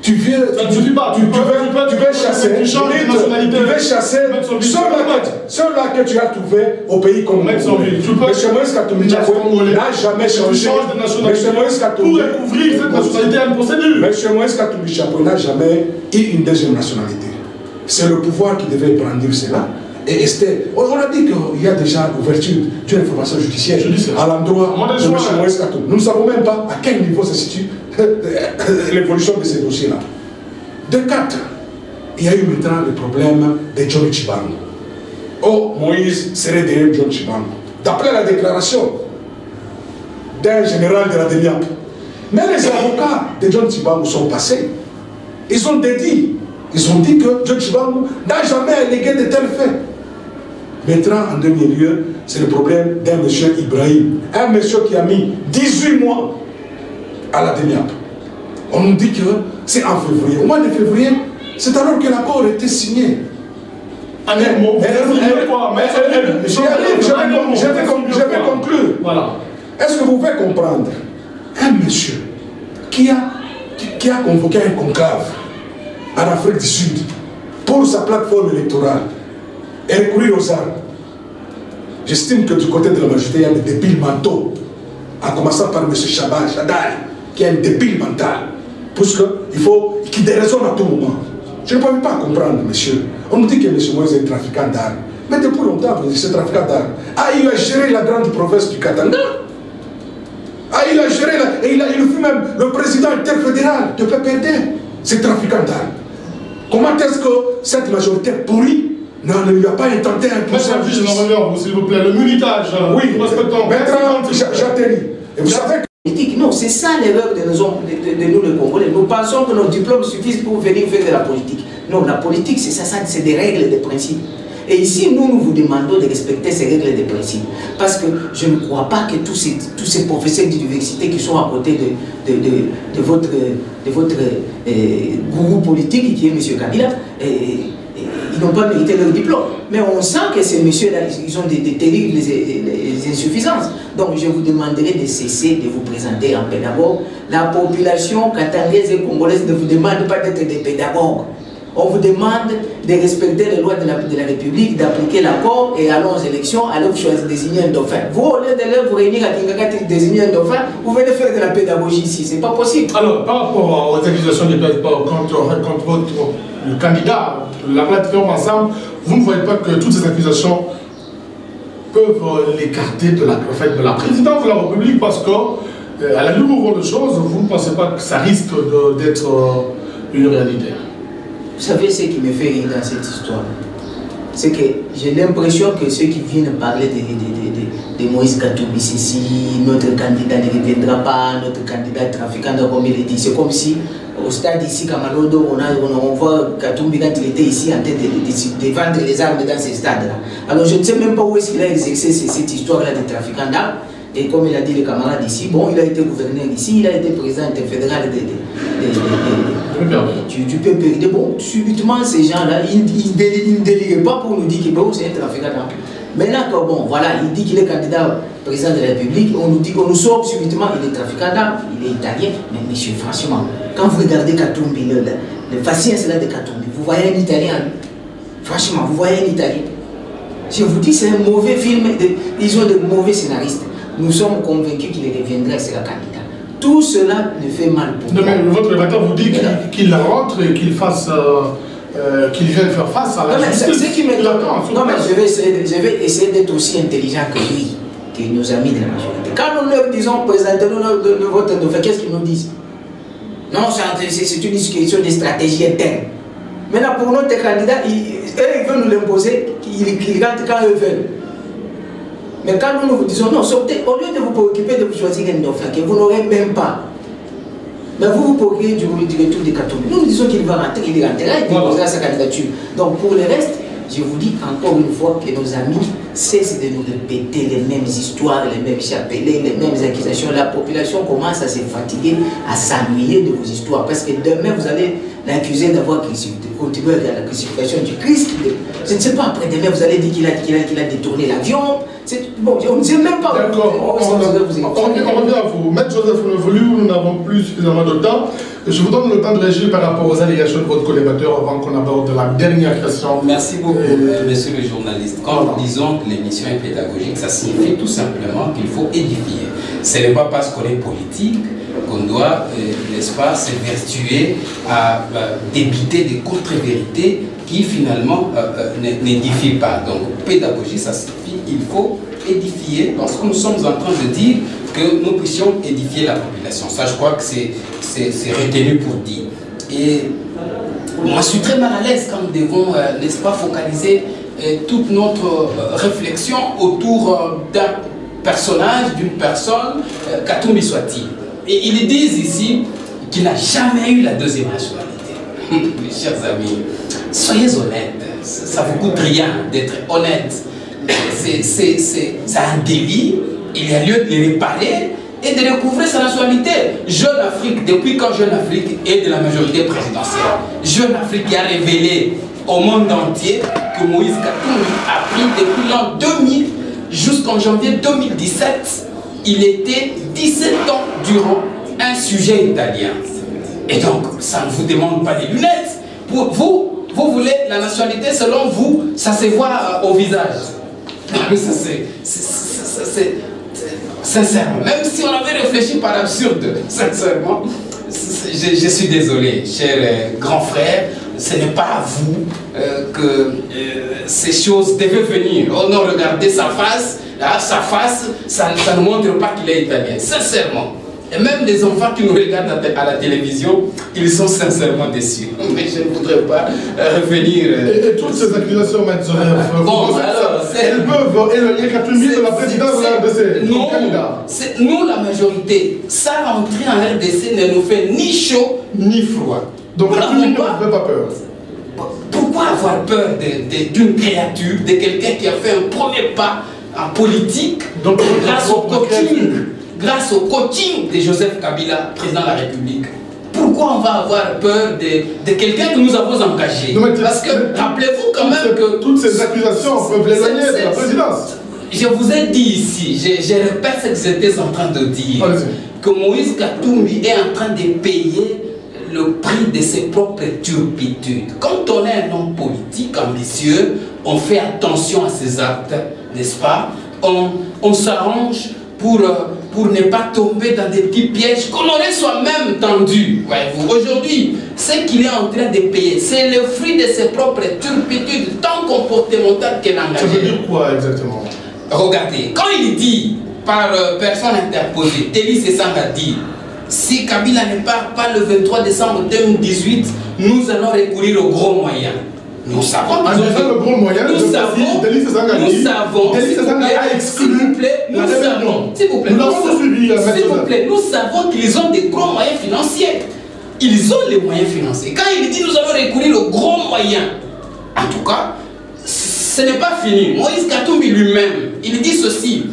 Tu viens, tu veux chasser, tu veux chasser ceux-là que tu as trouvés au pays comme M. Moïse Katumbi n'a jamais changé. M. Moïse Katumbi n'a jamais eu une deuxième nationalité. C'est le pouvoir qui devait brandir cela. Et on a dit qu'il y a déjà l'ouverture d'une information judiciaire à l'endroit de M. Moïse Katumbi. Nous ne savons même pas à quel niveau se situe l'évolution de ces dossiers-là. De 4, il y a eu maintenant le problème de Johnny Chibango. oh, Moïse serait derrière John Tchibangu. D'après la déclaration d'un général de la DENIAP. Mais les avocats de John Tchibangu sont passés. Ils ont dit que John Tchibangu n'a jamais allégué de tels faits. Maintenant, en dernier lieu, c'est le problème d'un monsieur Ibrahim. Un monsieur qui a mis 18 mois à la DENIAP. On nous dit que c'est en février. Au mois de février, c'est alors que l'accord était signé. Je vais conclure. Voilà. Est-ce que vous pouvez comprendre? Un monsieur qui a convoqué un conclave en Afrique du Sud pour sa plateforme électorale et recourir aux armes. J'estime que du côté de la majorité, il y a des débiles mentaux, en commençant par M. Chadai, qui est un débile mental, qui déraisonne à tout moment. Je ne peux pas comprendre, monsieur. On nous dit que M. Moïse est trafiquant d'armes. Mais depuis longtemps, c'est trafiquant d'armes. Ah, il a géré la grande province du Katanga. Ah, il a géré, il fut même le président interfédéral de PPD. C'est trafiquant d'armes. Comment est-ce que cette majorité pourrie ne lui a pas intenté un peu ça? Juste s'il vous plaît, le militage. Oui, maintenant, j'atterris. Et vous savez que... Non, c'est ça l'erreur de nous les Congolais. Nous pensons que nos diplômes suffisent pour venir faire de la politique. Non, la politique, c'est ça, c'est des règles, des principes. Et ici, nous vous demandons de respecter ces règles et des principes. Parce que je ne crois pas que tous ces professeurs d'université qui sont à côté de votre gourou politique, qui est M. Kabila, ils n'ont pas mérité leur diplôme. Mais on sent que ces messieurs-là, ils ont des terribles insuffisances. Donc je vous demanderai de cesser de vous présenter en pédagogue. La population katangaise et congolaise ne vous demande pas d'être des pédagogues. On vous demande de respecter les lois de la République, d'appliquer l'accord et allons aux élections, allons choisir désigner un dauphin. Vous, au lieu de vous réunir à Kingakati désigner un dauphin, vous venez faire de la pédagogie ici. C'est pas possible. Alors, par rapport aux accusations de quand le candidat, la plateforme ensemble, vous ne voyez pas que toutes ces accusations peuvent l'écarter de la présidence de la République parce que, à la lumière de choses, vous ne pensez pas que ça risque d'être une réalité? Vous savez ce qui me fait rire dans cette histoire? C'est que j'ai l'impression que ceux qui viennent parler de Moïse Katumbi, ceci, notre candidat ne reviendra pas, notre candidat trafiquant, comme il est dit. C'est comme si, au stade ici, Kamalodo, on voit Katumbi quand il était ici en train de vendre les armes dans ces stades-là. Alors je ne sais même pas où est-ce qu'il a exercé cette histoire-là de trafiquant d'armes. Et comme il a dit les camarades ici, bon, il a été gouverneur ici, il a été président interfédéral du PPD. Bon, subitement, ces gens-là, ils ne déliguent pas pour nous dire que bon, c'est un trafiquant d'armes. Maintenant, bon, voilà, il dit qu'il est candidat président de la République, on nous dit qu'on nous sort subitement, il est trafiquant d'armes, il est italien. Mais monsieur, franchement, quand vous regardez Katumbi, le faciès là de Katumbi, vous voyez un Italien, franchement, vous voyez un Italien. Je vous dis, c'est un mauvais film, ils ont de mauvais scénaristes. Nous sommes convaincus qu'il reviendrait, c'est la candidat. Tout cela ne fait mal pour nous. Mais votre rédacteur vous dit qu'il rentre et qu'il fasse, qu'il vienne faire face à la justice. C'est qui me non, mais je vais essayer d'être aussi intelligent que lui, que nos amis de la majorité. Quand nous leur disons, présentez-nous votre dossier, qu'est-ce qu'ils nous disent? Non, c'est une question de stratégie interne. Maintenant, pour notre candidat, ils veulent nous l'imposer, qu'ils rentrent quand ils veulent. Mais quand nous vous disons non, sortez, au lieu de vous préoccuper de vous choisir un dauphin que vous n'aurez même pas, mais vous préoccupez du retour des Katumbi. Nous disons qu'il va rentrer, il rentrera, il déposera sa candidature. Donc pour le reste, je vous dis encore une fois que nos amis cessent de nous répéter les mêmes histoires, les mêmes chapelets, les mêmes accusations. La population commence à se fatiguer, à s'ennuyer de vos histoires. Parce que demain, vous allez l'accuser d'avoir continué à la crucifixion du Christ. Je ne sais pas, après demain, vous allez dire qu'il a détourné l'avion. Bon, on ne sait même pas. D'accord, on revient à vous. Maître Joseph Levelu, nous n'avons plus suffisamment de temps. Je vous donne le temps de réagir par rapport aux allégations de votre collégateur avant qu'on aborde la dernière question. Merci beaucoup, monsieur le journaliste. Quand nous disons que l'émission est pédagogique, ça signifie tout simplement qu'il faut édifier. Ce n'est pas parce qu'on est politique qu'on doit, n'est-ce pas, se vertuer à débiter des contre-vérités qui finalement n'édifient pas. Donc, pédagogie, ça signifie qu'il faut édifier parce que nous sommes en train de dire que nous puissions édifier la population. Ça, je crois que c'est retenu pour dire. Et moi, je suis très mal à l'aise quand nous devons, n'est-ce pas, focaliser toute notre réflexion autour d'un personnage, d'une personne, Katumbi soit-il. Et ils disent ici qu'il n'a jamais eu la deuxième nationalité. Mes chers amis, soyez honnêtes, ça ne vous coûte rien d'être honnête. C'est un délit, il y a lieu de les réparer et de recouvrer sa nationalité. Jeune Afrique, depuis quand Jeune Afrique est de la majorité présidentielle, Jeune Afrique qui a révélé au monde entier que Moïse Katumbi a pris depuis l'an 2000 jusqu'en janvier 2017, il était 17 ans durant un sujet italien. Et donc, ça ne vous demande pas des lunettes. Vous voulez la nationalité, selon vous, ça se voit au visage. C'est sincèrement, même si on avait réfléchi par absurde, sincèrement, je suis désolé, chers grands frères, ce n'est pas à vous que ces choses devaient venir. On a regardé sa face, ça ne montre pas qu'il est italien, sincèrement. Et même les enfants qui nous regardent à la télévision, ils sont sincèrement déçus. Mais je ne voudrais pas revenir... Et toutes ces accusations, bon, alors, elles peuvent éloigner Katumbi de la présidence de ces candidats. Nous, la majorité, sa rentrée en RDC ne nous fait ni chaud ni froid. Donc Katumbi ne fait pas peur. Pourquoi avoir peur d'une créature, de quelqu'un qui a fait un premier pas en politique, donc, grâce au coaching de Joseph Kabila, président de la République? Pourquoi on va avoir peur de quelqu'un que nous avons engagé? Parce que, rappelez-vous quand même que... Toutes ces accusations peuvent l'éloigner de la présidence. Je vous ai dit ici, je répète ce que j'étais en train de dire, que Moïse Katumbi est en train de payer le prix de ses propres turpitudes. Quand on est un homme politique ambitieux, on fait attention à ses actes, n'est-ce pas? On s'arrange pour ne pas tomber dans des petits pièges qu'on aurait soi-même tendus. Aujourd'hui, ce qu'il est en train de payer, c'est le fruit de ses propres turpitudes, tant comportementales qu'elle engage. Ça veut dire quoi exactement? Regardez, quand il dit, par personne interposée, Télis et Sanga dit, si Kabila ne part pas le 23 décembre 2018, nous allons recourir aux gros moyens. Nous savons que le gros moyen, nous savons, nous savons qu'ils ont des gros moyens financiers. Ils ont les moyens financiers. Quand il dit nous allons recourir aux gros moyens, en tout cas, ce n'est pas fini. Moïse Katumbi lui-même, il dit ceci: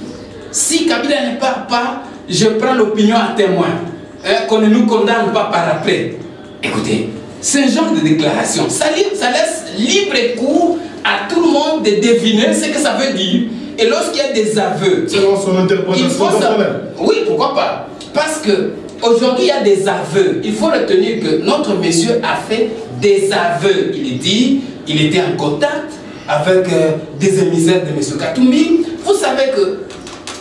si Kabila ne part pas, je prends l'opinion à témoin, qu'on ne nous condamne pas par après. Écoutez, c'est un genre de déclaration. Ça laisse libre cours à tout le monde de deviner ce que ça veut dire. Et lorsqu'il y a des aveux, selon son interprétation personnelle. Oui, pourquoi pas? Parce que aujourd'hui il y a des aveux. Il faut retenir que notre monsieur a fait des aveux. Il dit, il était en contact avec des émissaires de monsieur Katumbi. Vous savez que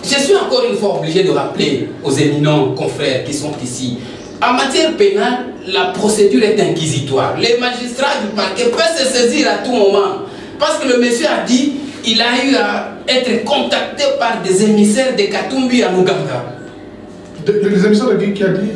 je suis encore une fois obligé de rappeler aux éminents confrères qui sont ici. En matière pénale, la procédure est inquisitoire. Les magistrats du parquet peuvent se saisir à tout moment. Parce que le monsieur a dit qu'il a eu à être contacté par des émissaires de Katumbi en Ouganda. Des émissaires de qui a dit?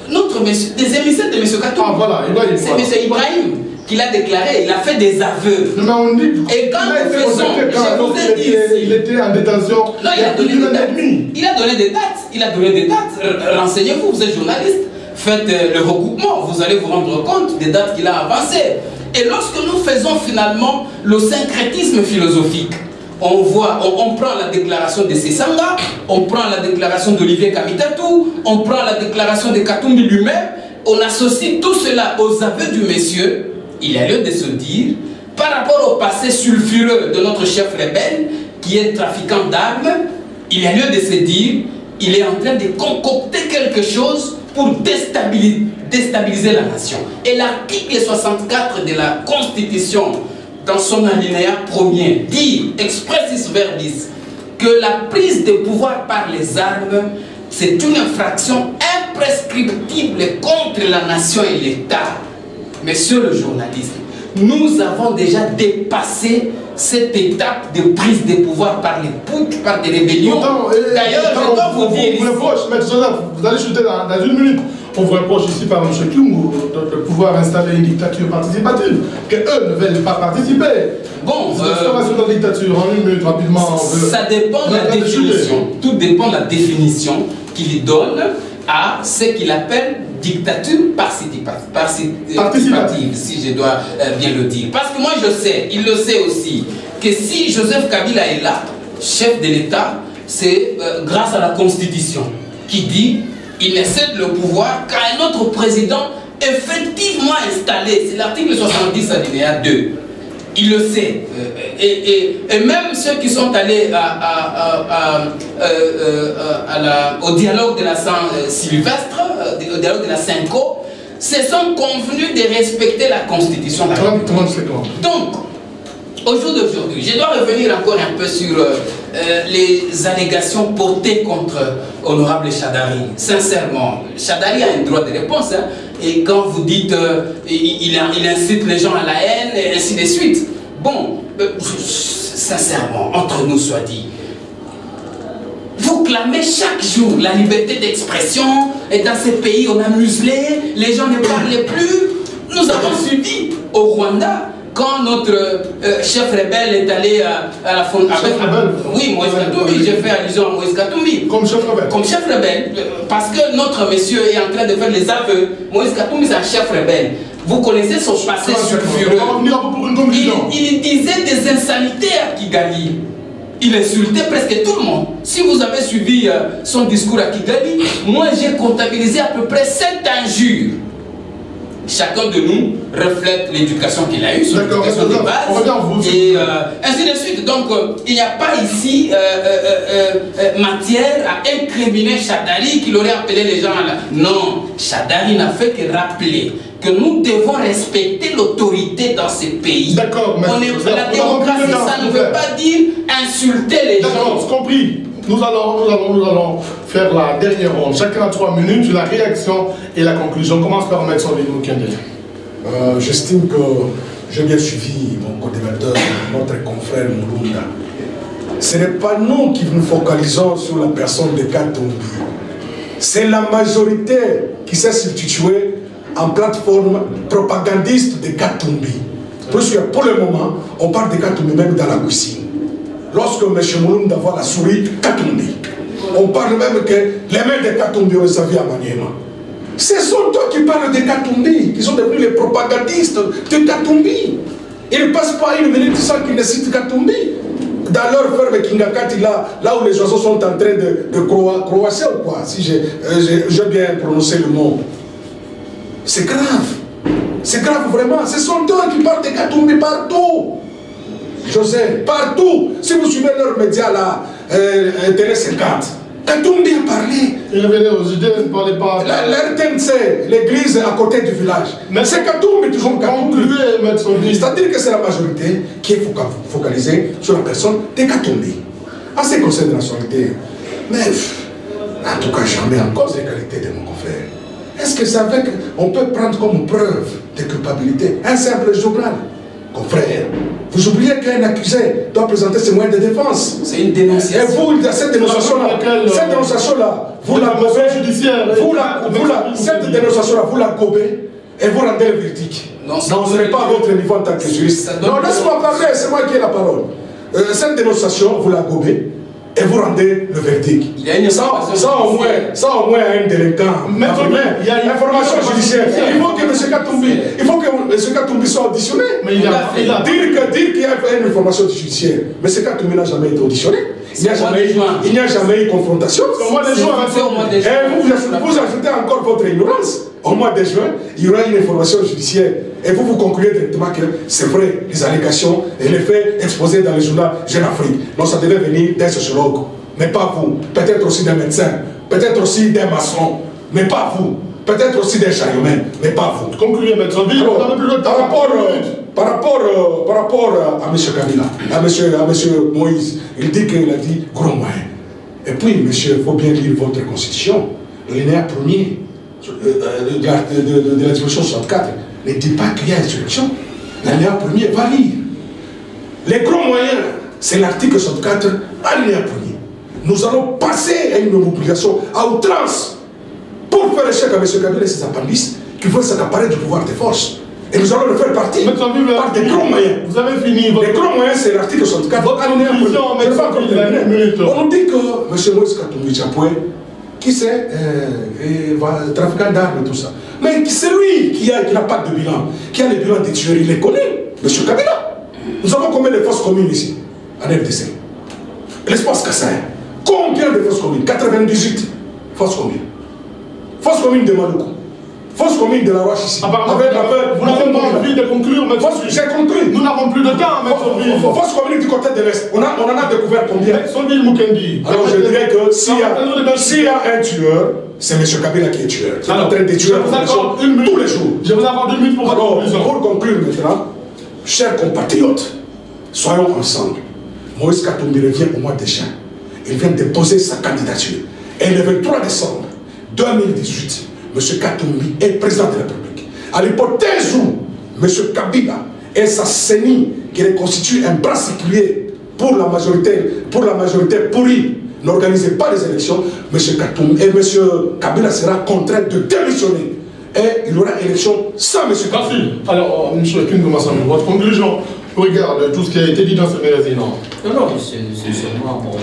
Notre monsieur, des émissaires de monsieur Katumbi. Ah voilà, c'est monsieur Ibrahim qui l'a déclaré, il a fait des aveux. Mais on dit, et quand nous faisons, je vous ai dit, il était en détention. Non, il a donné des dates. Il a donné des dates. Renseignez-vous, vous êtes journaliste. Faites le recoupement, vous allez vous rendre compte des dates qu'il a avancées. Et lorsque nous faisons finalement le syncrétisme philosophique, on prend la déclaration de Sesanga, on prend la déclaration d'Olivier Kamitatou, on prend la déclaration de Katumbi lui-même, on associe tout cela aux aveux du monsieur. Il y a lieu de se dire, par rapport au passé sulfureux de notre chef rebelle, qui est trafiquant d'armes, il y a lieu de se dire, il est en train de concocter quelque chose pour déstabiliser la nation. Et l'article 64 de la Constitution, dans son alinéa premier, dit, expressis verbis, que la prise de pouvoir par les armes, c'est une infraction imprescriptible contre la nation et l'État. Monsieur le journaliste, nous avons déjà dépassé cette étape de prise de pouvoir par les putsch, par des rébellions. D'ailleurs, je dois vous dire ici... Vous allez chuter dans une minute. On vous reproche ici par M. Kyungu de pouvoir installer une dictature participative, qu'eux ne veulent pas participer. Bon, l'installation de la dictature, en une minute, rapidement. Ça dépend de la définition. Tout dépend de la définition qu'il donne à ce qu'il appelle dictature participative, si je dois bien le dire. Parce que moi je sais, il le sait aussi, que si Joseph Kabila est là, chef de l'État, c'est grâce à la Constitution qui dit il ne cède le pouvoir qu'à un autre président effectivement installé. C'est l'article 70 alinéa 2. Il le sait. Et même ceux qui sont allés au dialogue de la Saint-Sylvestre, au dialogue de la Cinco, se sont convenus de respecter la Constitution. 30 secondes. Donc, au jour d'aujourd'hui, je dois revenir encore un peu sur les allégations portées contre Honorable Chadari. Sincèrement, Chadari a un droit de réponse. Hein, et quand vous dites il incite les gens à la haine, et ainsi de suite. Bon, sincèrement, entre nous soit dit, vous clamez chaque jour la liberté d'expression, et dans ces pays on a muselé, les gens ne parlaient plus. Nous avons subi au Rwanda, quand notre chef rebelle est allé à la fondation. Oui, Moïse Katumbi, j'ai fait allusion à Moïse Katumbi. Comme chef rebelle. Comme chef rebelle, parce que notre monsieur est en train de faire les aveux. Moïse Katumbi, c'est un chef rebelle. Vous connaissez son passé sulfureux. Il disait des insanités à Kigali. Il insultait presque tout le monde. Si vous avez suivi son discours à Kigali, moi j'ai comptabilisé à peu près 7 injures. Chacun de nous reflète l'éducation qu'il a eue, son éducation de base, et ainsi de suite. Donc, il n'y a pas ici matière à incriminer Chadari qui l'aurait appelé les gens là. Non, Chadari n'a fait que rappeler que nous devons respecter l'autorité dans ces pays. D'accord, mais la démocratie, ça ne veut pas dire insulter les gens. D'accord, compris. Nous allons faire la dernière ronde. Chacun a 3 minutes, la réaction et la conclusion. On commence par mettre son vidéo Kendele. J'estime que j'ai bien suivi mon co-débatteur, notre confrère Mulunda. Ce n'est pas nous qui nous focalisons sur la personne de Katumbi. C'est la majorité qui s'est substituée en plateforme propagandiste de Katumbi. Parce que pour le moment, on parle de Katumbi même dans la cuisine. Lorsque M. Mulunda voit la souris, Katumbi. On parle même que les mains de Katumbi ont servi à Maniema. Ce sont eux qui parlent de Katumbi, qui sont devenus les propagandistes de Katumbi. Ils ne passent pas une minute sans qu'ils ne citent Katumbi. Dans leur ferme Kingakati, là où les oiseaux sont en train de croasser ou quoi, si j'ai bien prononcé le mot. C'est grave. C'est grave vraiment. Ce sont eux qui parlent de Katumbi partout. José, partout. Si vous suivez leurs médias là, Télé 50, Katumbi a parlé. Il revenait aux idées, ne parlait pas. L'RTNC, l'église à côté du village. Mais c'est Katumbi, toujours Katumbi. C'est-à-dire que c'est la majorité qui est focalisée sur la personne de Katumbi. En ce qui concerne la nationalité, mais en tout cas, jamais en cause les qualités de mon confrère. Est-ce que c'est avec on peut prendre comme preuve de culpabilité un simple journal? Confrère, vous oubliez qu'un accusé doit présenter ses moyens de défense. C'est une dénonciation. Et vous, cette dénonciation-là, vous la gobez, cette dénonciation-là, vous la gobez et vous rendez le verdict. Non, ce n'est pas votre niveau en tant que juriste. Non, laisse-moi parler, c'est moi qui ai la parole. Cette dénonciation, vous la gobez et vous rendez le verdict. Il y a une ça au moins un délinquant. Il y a une information judiciaire. Il faut que M. Katumbi soit auditionné. Mais il a dire qu'il y a une information judiciaire. M. Katumbi n'a jamais été auditionné. Il n'y a jamais eu confrontation. Au mois de juin, vous ajoutez encore votre ignorance. Au mois de juin, il y aura une information judiciaire. Et vous concluez directement que c'est vrai, les allégations et les faits exposés dans le journal Jeune Afrique. Non, ça devait venir d'un sociologue, mais pas vous. Peut-être aussi d'un médecin, peut-être aussi d'un maçon, mais pas vous. Peut-être aussi d'un chariomène, mais pas vous. Concluez, maître Ville, on n'a plus le temps. Par rapport à M. Kabila, à M. Moïse, il dit qu'il a dit gros moyen. Et puis, monsieur, il faut bien lire votre constitution. L'alinéa premier de la disposition 64 ne dit pas qu'il y a instruction. L'alinéa premier va lire. Les gros moyens, c'est l'article 64, alinéa premier. Nous allons passer à une mobilisation à outrance pour faire échec à M. Kabila et ses appendices qui veulent s'accaparer du pouvoir des forces. Et nous allons le faire partie par des gros moyens. Vous avez fini votre... Les gros moyens, c'est l'article 64. On nous dit que M. Moïse Katumbi Diapoué, qui c'est trafiquant d'armes et tout ça. Mais c'est lui qui n'a pas de bilan, qui a le bilan des tueurs, il les connaît, M. Kabila. Nous avons combien de forces communes ici, en FDC? L'espace Kassaï. Combien de forces communes? 98 forces communes. Forces communes de Maloukou. Force commune de la Roche ici. Vous n'avez pas envie de conclure, mais j'ai conclu. Nous n'avons plus de temps, mais force commune du côté de l'Est. On en a découvert combien? Alors je dirais que s'il y a un tueur, c'est M. Kabila qui est tueur. Qui est en train de tuer tous les jours. Je vous accorde 2 minutes pour votre conclusion. Pour conclure maintenant, chers compatriotes, soyons ensemble. Moïse Katumbi revient au mois de juin. Il vient déposer sa candidature. Et le 23 décembre 2018, M. Katumbi est président de la République. À l'hypothèse où M. Kabila et sa CENI, qui constitue un bras séculier pour la majorité pourrie, n'organisez pas les élections, M. Katumbi et M. Kabila sera contraint de démissionner. Et il y aura élection sans M. Katumbi. Merci. Alors, M. Kingomassami, votre conclusion regarde tout ce qui a été dit dans ce magazine. Non, c'est sûrement bon.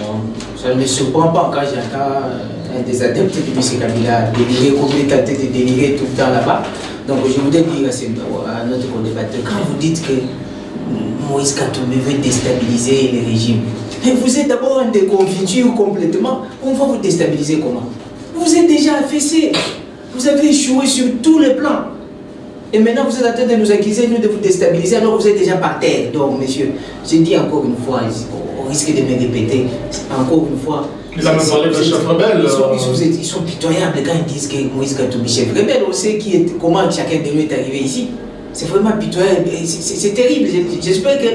Ça ne me surprend pas quand j'entends des adeptes de M. Kabila déliré, communicateur de déliré tout le temps là-bas. Donc je voudrais dire à notre co-débatteur, quand vous dites que Moïse Katumbi veut déstabiliser le régime, mais vous êtes d'abord en déconfiture complètement, on va vous déstabiliser comment? Vous êtes déjà affaissé, vous avez échoué sur tous les plans. Et maintenant vous êtes en train de nous accuser, nous, de vous déstabiliser, alors vous êtes déjà par terre. Donc messieurs, je dis encore une fois, au risque de me répéter, encore une fois, ils ont parlé de chef rebelle. Ils sont pitoyables quand ils disent que Moïse Katumbi chef rebelle. On sait comment chacun de nous est arrivé ici. C'est vraiment pitoyable. C'est terrible. J'espère que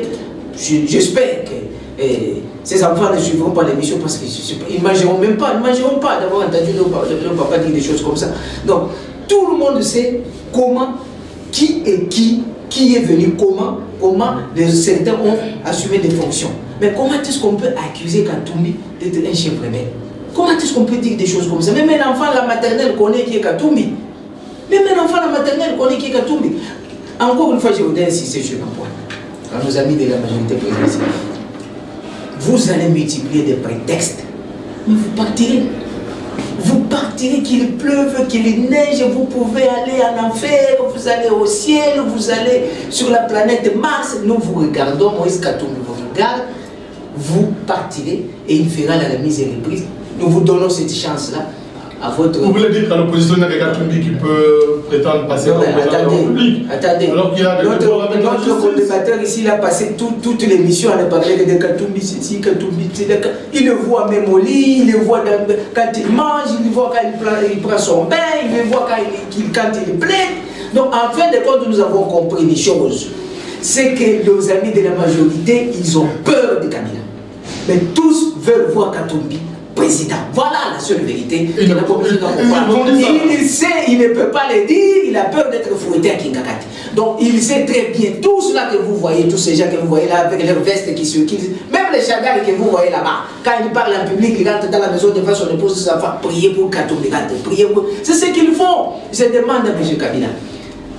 ces enfants ne suivront pas l'émission parce qu'ils ne mangeront même pas. Ils ne mangeront pas d'avoir entendu leur papa dire des choses comme ça. Donc, tout le monde sait comment, qui est venu, comment certains ont assumé des fonctions. Mais comment est-ce qu'on peut accuser Katumbi d'être un chef rebelle? Comment est-ce qu'on peut dire des choses comme ça? Même un enfant la maternelle connaît qui est Katumbi. Même un enfant la maternelle connaît qui est Katumbi. Encore une fois, je voudrais insister sur un point. À nos amis de la majorité présidentielle. Vous allez multiplier des prétextes, mais vous partirez. Vous partirez, qu'il pleuve, qu'il neige, vous pouvez aller en enfer, vous allez au ciel, vous allez sur la planète Mars. Nous vous regardons, Moïse Katumbi vous regarde, vous partirez et il fera la remise et reprise. Nous vous donnons cette chance-là à votre... Vous voulez dire qu'à l'opposition, il y a Katumbi qui peut prétendre passer comme président de la République? Attendez, alors qu'il y a notre débatteur ici, il a passé toute l'émission à ne parler de Katumbi, ceci, Katumbi, il le voit même au lit, il le voit quand il mange, il le voit quand il prend son bain, il le voit quand il plaide. Donc en fin de compte, nous avons compris les choses. C'est que nos amis de la majorité, ils ont peur de Kabila. Mais tous veulent voir Katumbi président. Voilà la seule vérité. Il sait, il ne peut pas le dire, il a peur d'être fouetté à Kingakati. Donc il sait très bien, tout cela que vous voyez, tous ces gens que vous voyez là, avec leurs vestes qui se quittent, même les chagars que vous voyez là-bas, quand ils parlent en public, ils rentrent dans la maison devant son épouse, ses enfants, priez pour Katumbi, priez pour... C'est ce qu'ils font. Je demande à M. Kabila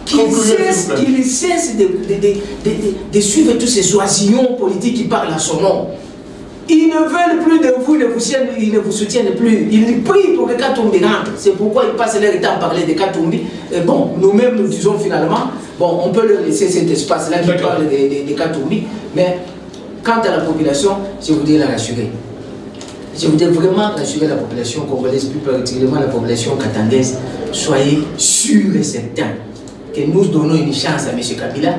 qu'il cesse de suivre tous ces oisillons politiques qui parlent à son nom. Ils ne veulent plus de vous, ils ne vous soutiennent plus. Ils prient pour que Katumbi rentre. C'est pourquoi ils passent leur temps à parler de Katumbi. Bon, nous-mêmes, nous disons finalement, bon, on peut leur laisser cet espace-là qui parle de Katumbi. Mais quant à la population, je voudrais la rassurer. Je voudrais vraiment rassurer la population congolaise, plus particulièrement la population katangaise. Soyez sûrs et certains que nous donnons une chance à M. Kabila,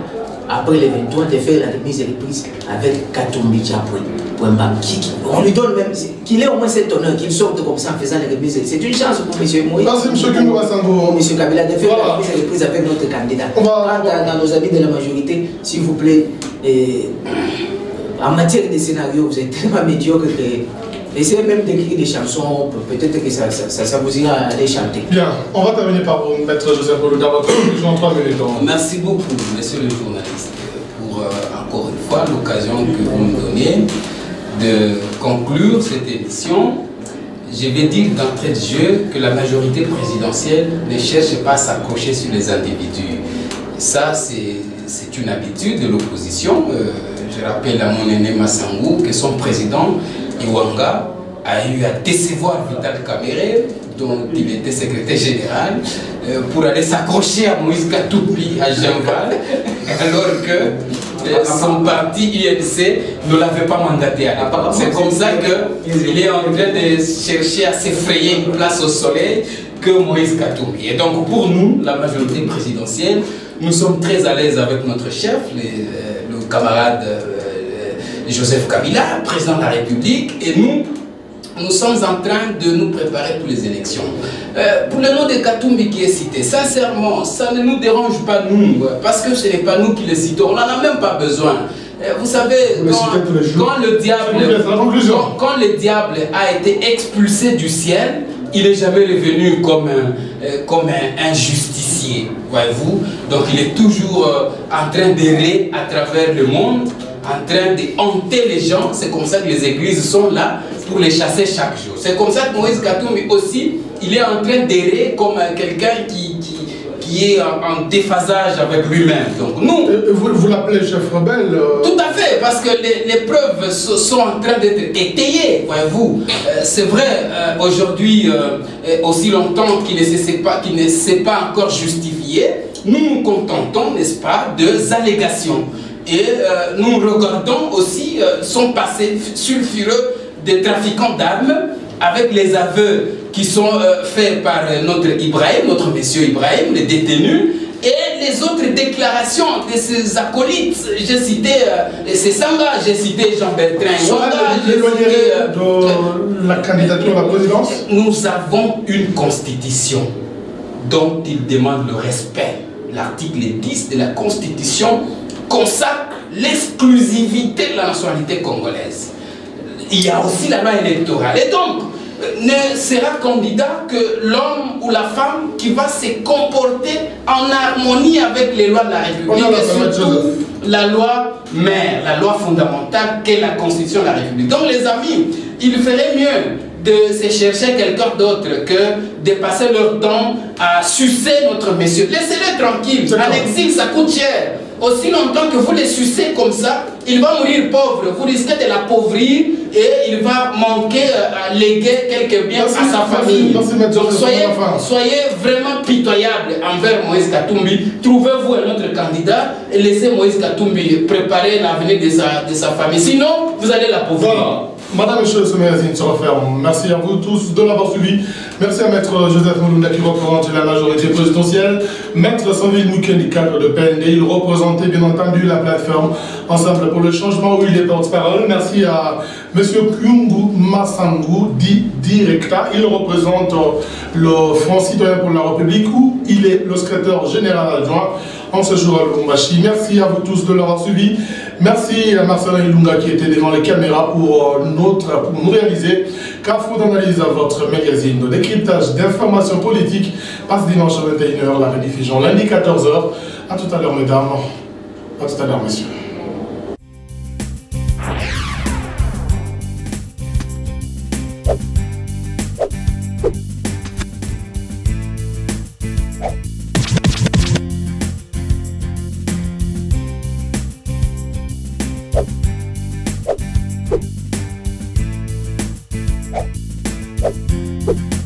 après le 23, de faire la remise et reprise avec Katumbi Diapoué. On lui donne même qu'il ait au moins cet honneur, qu'il sorte comme ça en faisant les remises. C'est une chance pour M. Moïse. M. Kabila de faire la remise et reprise avec notre candidat. Quant à nos amis de la majorité, s'il vous plaît, en matière de scénario, vous êtes tellement médiocre que essayez même d'écrire des chansons, peut-être que ça vous ira aller chanter. Bien, on va terminer par vous, Maître Joseph Bologa, votre conclusion en 3 minutes. Merci beaucoup, monsieur le journaliste, pour encore une fois l'occasion que vous me donnez de conclure cette émission. Je vais dire d'entrée de jeu que la majorité présidentielle ne cherche pas à s'accrocher sur les individus. Ça, c'est une habitude de l'opposition. Je rappelle à mon aîné Massangou que son président, Iwanga, a eu à décevoir Vital Kamerhe, dont il était secrétaire général, pour aller s'accrocher à Moïse Katumbi à Genval, alors que son parti INC ne l'avait pas mandaté à l'époque. C'est comme ça qu'il est en train de chercher à s'effrayer une place au soleil que Moïse Katumbi. Et donc pour nous, la majorité présidentielle, nous sommes très à l'aise avec notre chef, le camarade Joseph Kabila, président de la République, et nous sommes en train de nous préparer pour les élections. Pour le nom de Katumbi qui est cité, sincèrement, ça ne nous dérange pas nous, parce que ce n'est pas nous qui le citons, on n'en a même pas besoin. Vous savez, quand le diable a été expulsé du ciel, il n'est jamais revenu comme un justicier, voyez-vous. Donc il est toujours en train d'errer à travers le monde, en train de hanter les gens. C'est comme ça que les églises sont là pour les chasser chaque jour. C'est comme ça que Moïse Katumbi aussi, il est en train d'errer comme quelqu'un qui est en déphasage avec lui-même. Donc nous... Vous l'appelez chef rebelle Tout à fait, parce que les preuves sont en train d'être étayées, voyez-vous. C'est vrai, aujourd'hui, aussi longtemps qu'il ne s'est pas encore justifié, nous nous contentons, n'est-ce pas, de allégations. Et nous regardons aussi son passé sulfureux de trafiquants d'armes, avec les aveux qui sont faits par notre Ibrahim, notre monsieur Ibrahim, le détenu, et les autres déclarations de ces acolytes. J'ai cité Sanga, j'ai cité Jean-Bertrand de la candidature à la présidence. Nous avons une constitution dont il demande le respect. L'article 10 de la constitution consacre l'exclusivité de la nationalité congolaise. Il y a aussi la loi électorale. Et donc, ne sera candidat que l'homme ou la femme qui va se comporter en harmonie avec les lois de la République et surtout la loi mère, la loi fondamentale qu'est la Constitution de la République. Donc les amis, il ferait mieux de se chercher quelqu'un d'autre que de passer leur temps à sucer notre monsieur. Laissez-le tranquille, en exil ça coûte cher. Aussi longtemps que vous les sucez comme ça, il va mourir pauvre. Vous risquez de l'appauvrir et il va manquer à léguer quelques biens à sa famille. Donc soyez vraiment pitoyable envers Moïse Katumbi. Trouvez-vous un autre candidat et laissez Moïse Katumbi préparer l'avenir de sa famille. Sinon, vous allez l'appauvrir. Voilà. Madame et Monsieur ce magazine se referme. Merci à vous tous de l'avoir suivi. Merci à Maître Joseph Mulunda qui représente la majorité présidentielle. Maître Sanville Mukendi, cadre de PND. Il représentait bien entendu la plateforme Ensemble pour le changement où il est porte-parole. Merci à Monsieur Kyungu Massangou, dit Directa. Il représente le Front Citoyen pour la République où il est le secrétaire général adjoint en ce jour à Lubumbashi. Merci à vous tous de l'avoir suivi. Merci à Marcelin Ilunga qui était devant les caméras pour nous réaliser Carrefour d'analyse, votre magazine de décryptage d'informations politiques, passe dimanche à 21h, la rediffusion lundi 14h. A tout à l'heure mesdames, à tout à l'heure messieurs. You